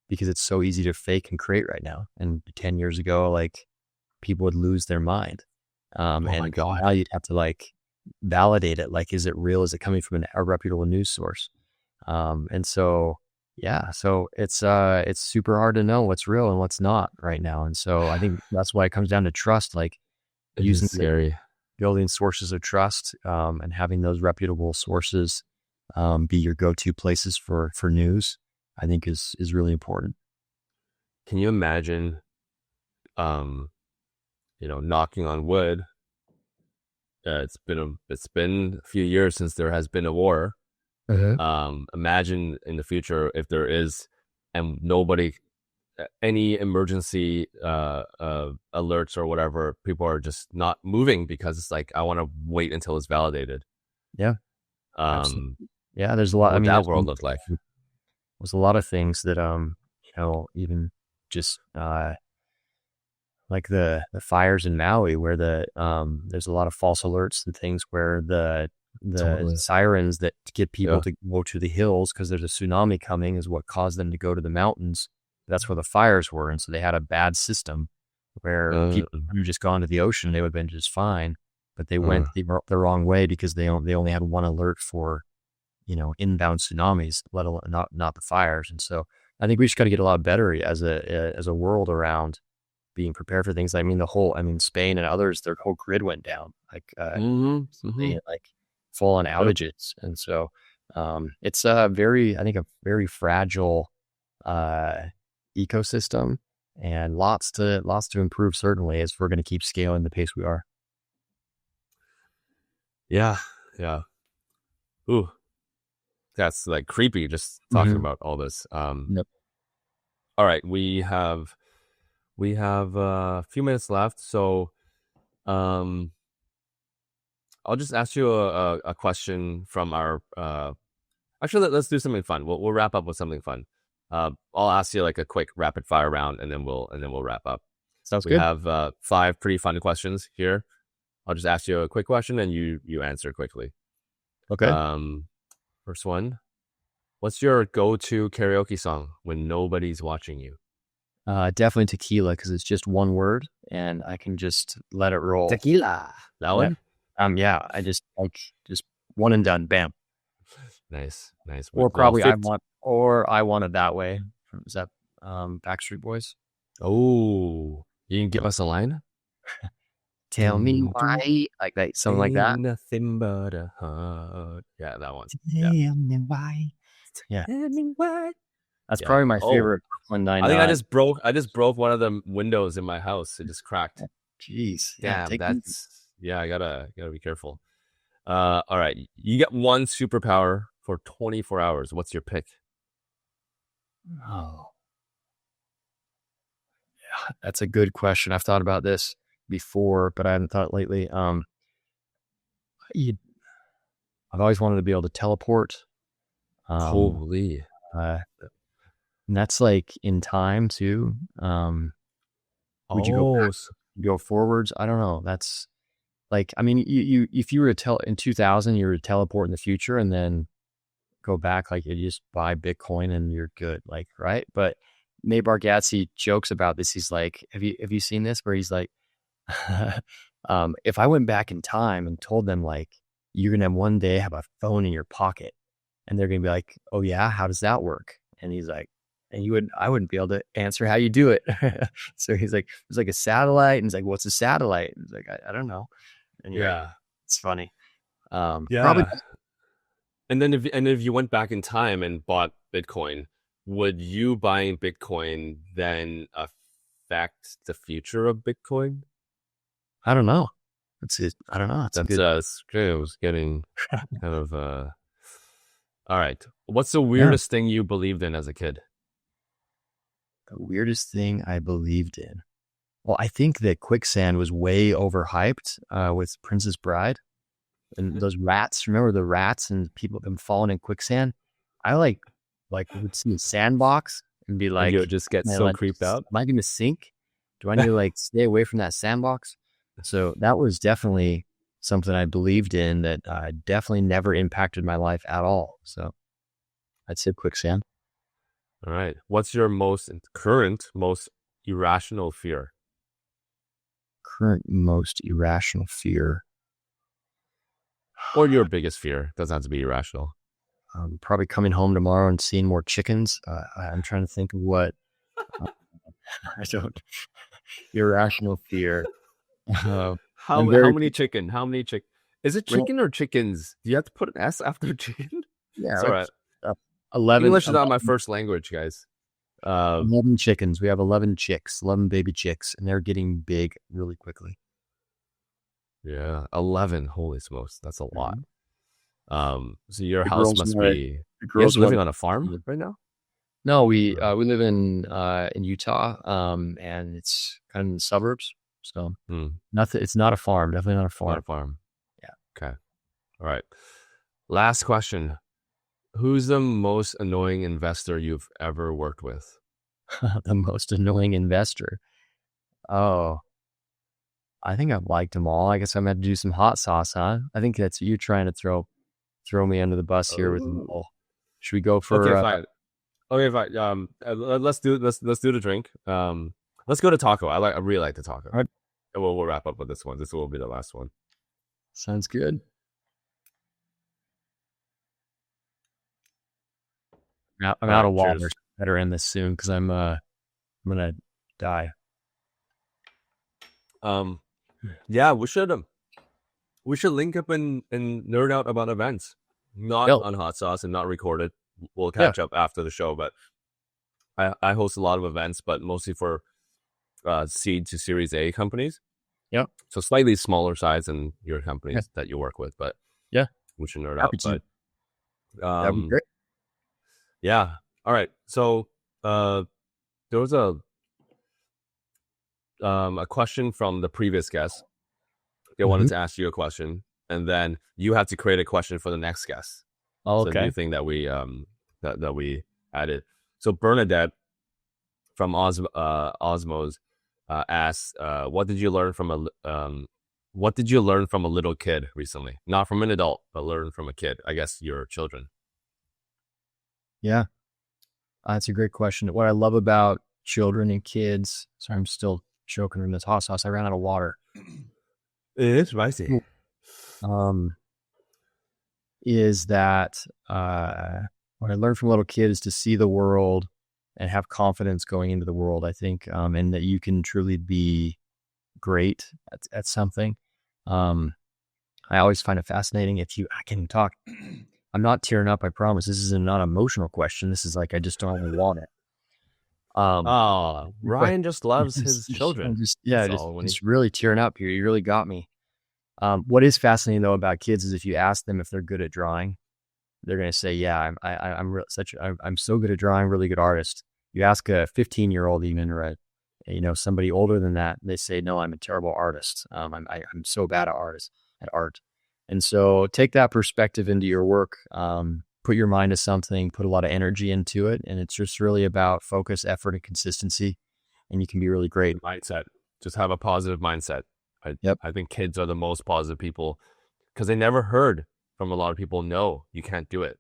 Because it's so easy to fake and create right now. And 10 years ago, like people would lose their mind.
Oh my
And
God.
now you'd have to like validate it. Like, is it real? Is it coming from a reputable news source? And so, yeah, so it's super hard to know what's real and what's not right now. And so I think that's why it comes down to trust, like
It is
using
scary.
building sources of trust, and having those reputable sources, be your go-to places for news, I think is really important.
Can you imagine, um, knocking on wood? It's been a few years since there has been a war.
Uh-huh.
Imagine in the future if there is, and nobody, any emergency alerts or whatever, people are just not moving because it's like I want to wait until it's validated.
Yeah,
Um,
absolutely. Yeah, there's a
what
lot. I
would
mean,
that world look like?
there's a lot of things that even just like the fires in Maui, where there's a lot of false alerts and things where the
Totally.
sirens that get people
Yeah.
to go to the hills because there's a tsunami coming is what caused them to go to the mountains. That's where the fires were, and so they had a bad system where
Uh,
people who just gone to the ocean, they would have been just fine, but they
uh,
went the wrong way because they only had one alert for inbound tsunamis, let alone not the fires. And so I think we just got to get a lot better as a world around being prepared for things. I mean, Spain and others, their whole grid went down, like they
mhm.
had like full on
Yep.
outages. And so it's I think a very fragile uh, ecosystem, and lots to improve, certainly, as we're going to keep scaling the pace we are.
Yeah. Yeah. Ooh, that's like creepy just talking
Mm-hmm.
about all this.
Yep.
All right, we have a few minutes left, so um, I'll just ask you a question from our. Actually, let's do something fun. We'll wrap up with something fun. I'll ask you like a quick rapid fire round, and then we'll wrap up.
Sounds
We
good.
have 5 pretty fun questions here. I'll just ask you a quick question, and you answer quickly.
Okay.
Um, First one. What's your go-to karaoke song when nobody's watching you?
Definitely tequila, because it's just one word and I can just let it roll.
Tequila. That
Yep.
one?
Yeah, I just one and done, bam.
Nice, nice.
Or
Well,
probably I want it that way. Is that Backstreet Boys?
Oh, you can give us a line?
Tell me why, like that, something like
Ain't
that.
nothing but a heart. Yeah, that one. Yeah.
Tell me why. Yeah,
Tell me what?
that's
Yeah.
probably my
Oh,
favorite Brooklyn
I think I
Nine-Nine.
just broke one of the windows in my house. It just cracked.
Jeez, yeah,
Damn,
take it easy.
yeah, I gotta be careful. All right. You get one superpower for 24 hours. What's your pick?
Oh, yeah, that's a good question. I've thought about this before, but I haven't thought lately. You, I've always wanted to be able to teleport. Um,
Holy.
uh, and that's like in time too. Would you go
Oh,
back, go forwards? I don't know. That's like, I mean, if you were to in 2000, you were to teleport in the future and then go back, like you just buy Bitcoin and you're good, like, right? But Nate Bargatze jokes about this. He's like, have you seen this? Where he's like, if I went back in time and told them like, you're going to one day have a phone in your pocket, and they're going to be like, oh yeah, how does that work? And he's like, I wouldn't be able to answer how you do it. So he's like, it's like a satellite. And he's like, what's a satellite? And he's like, I don't know. And you're like,
yeah.
it's funny. Probably,
Yeah. And if you went back in time and bought Bitcoin, would you buying Bitcoin then affect the future of Bitcoin?
I don't know. That's it. I don't know. That's a
That's
good.
it was getting kind of all right. What's the
Yeah.
weirdest thing you believed in as a kid?
The weirdest thing I believed in. Well, I think that quicksand was way overhyped with Princess Bride and those rats. Remember the rats and people them falling in quicksand? I like would see a sandbox and be
And you'll
like,
just get
"Man,
so creeped out.
am I going to sink? Do I need to like stay away from that sandbox?" So that was definitely something I believed in that definitely never impacted my life at all. So I'd say quicksand.
All right. What's your current most irrational fear?
Current most irrational fear.
Or your biggest fear? Doesn't have to be irrational.
Probably coming home tomorrow and seeing more chickens. I'm trying to think of what uh, I don't irrational fear. I'm
How
very
many chicken? How many chicken? Is it
well,
chicken or chickens? Do you have to put an S after chicken?
yeah.
It's all right.
It's 11,
English is not my first language, guys.
11 chickens. We have 11 chicks, 11 baby chicks, and they're getting big really quickly.
Yeah, 11. Holy smokes, that's a lot. So your
The
house
girls
must
want it.
be.
The
You guys
girls
living
want
on a farm
it.
right now?
No, we live in Utah, and it's kind of in the suburbs. So nothing. It's not a farm. Definitely not a farm.
Not a farm.
Yeah.
Okay. All right. Last question. Who's the most annoying investor you've ever worked with?
The most annoying investor. Oh, I think I've liked them all. I guess I'm gonna have to do some hot sauce, huh? I think that's you trying to throw me under the bus here with them all. Should we go for?
Okay, fine. Okay, fine. Let's do the drink. Let's go to taco. I really like the taco.
All right.
And we'll wrap up with this one. This will be the last one.
Sounds good. I'm out of water. Better end this soon because I'm gonna die.
Yeah, we should link up and nerd out about events, not on hot sauce and not recorded. We'll catch up after the show, but I host a lot of events, but mostly for seed to Series A companies.
Yep.
So slightly smaller size than your companies that you work with, but we should nerd out. But
that'd be great.
Yeah. All right. So there was a question from the previous guest. They wanted to ask you a question, and then you have to create a question for the next guest.
Oh, okay.
It's a new thing that we that we added. So Bernadette from Osmos asks, what did you learn from a little kid recently? Not from an adult, but learn from a kid. I guess your children.
Yeah, that's a great question. What I love about children and kids. Sorry, I'm still choking from this hot sauce. I ran out of water.
It is spicy.
Is that what I learned from a little kid is to see the world and have confidence going into the world, I think, and that you can truly be great at something. I always find it fascinating. I can talk. I'm not tearing up, I promise. This is not an emotional question. This is like, I just don't want it.
Ryan just loves his children.
Just really tearing up here. You really got me. What is fascinating though about kids is if you ask them if they're good at drawing, they're going to say, yeah, I'm so good at drawing, really good artist. You ask a 15-year-old even, or somebody older than that, they say, no, I'm a terrible artist. I'm so bad at art. And so take that perspective into your work, put your mind to something, put a lot of energy into it. And it's just really about focus, effort, and consistency. And you can be really great.
Mindset. Just have a positive mindset. I think kids are the most positive people because they never heard from a lot of people, no, you can't do it.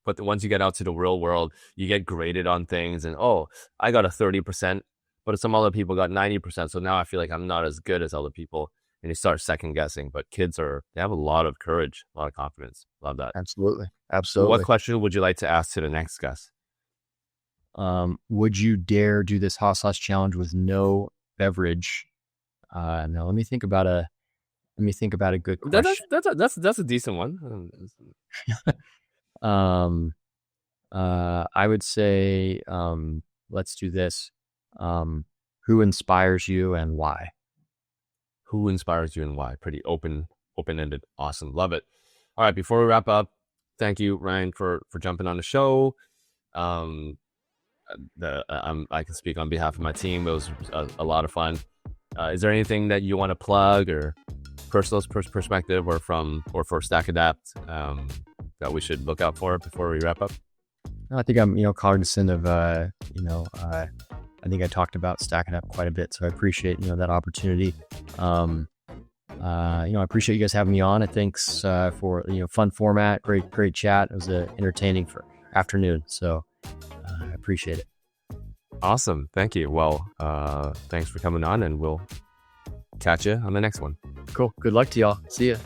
But once you get out to the real world, you get graded on things and, I got a 30%, but some other people got 90%. So now I feel like I'm not as good as other people. And you start second guessing. But kids they have a lot of courage, a lot of confidence. Love that.
Absolutely.
What question would you like to ask to the next guest?
Would you dare do this hot sauce challenge with no beverage? No, let me think about a good question.
That's a decent one.
I would say, let's do this. Who inspires you and why?
Who inspires you and why? Pretty open-ended. Awesome. Love it. All right. Before we wrap up, thank you, Ryan, for jumping on the show. I can speak on behalf of my team. It was a lot of fun. Is there anything that you want to plug, or personal perspective, or for StackAdapt that we should look out for before we wrap up?
I think I'm, cognizant of, I think I talked about StackAdapt quite a bit, so I appreciate, that opportunity. I appreciate you guys having me on. Thanks for, fun format, great chat. It was an entertaining for afternoon, so I appreciate it.
Awesome. Thank you. Well, thanks for coming on, and we'll catch you on the next one.
Cool. Good luck to y'all. See ya.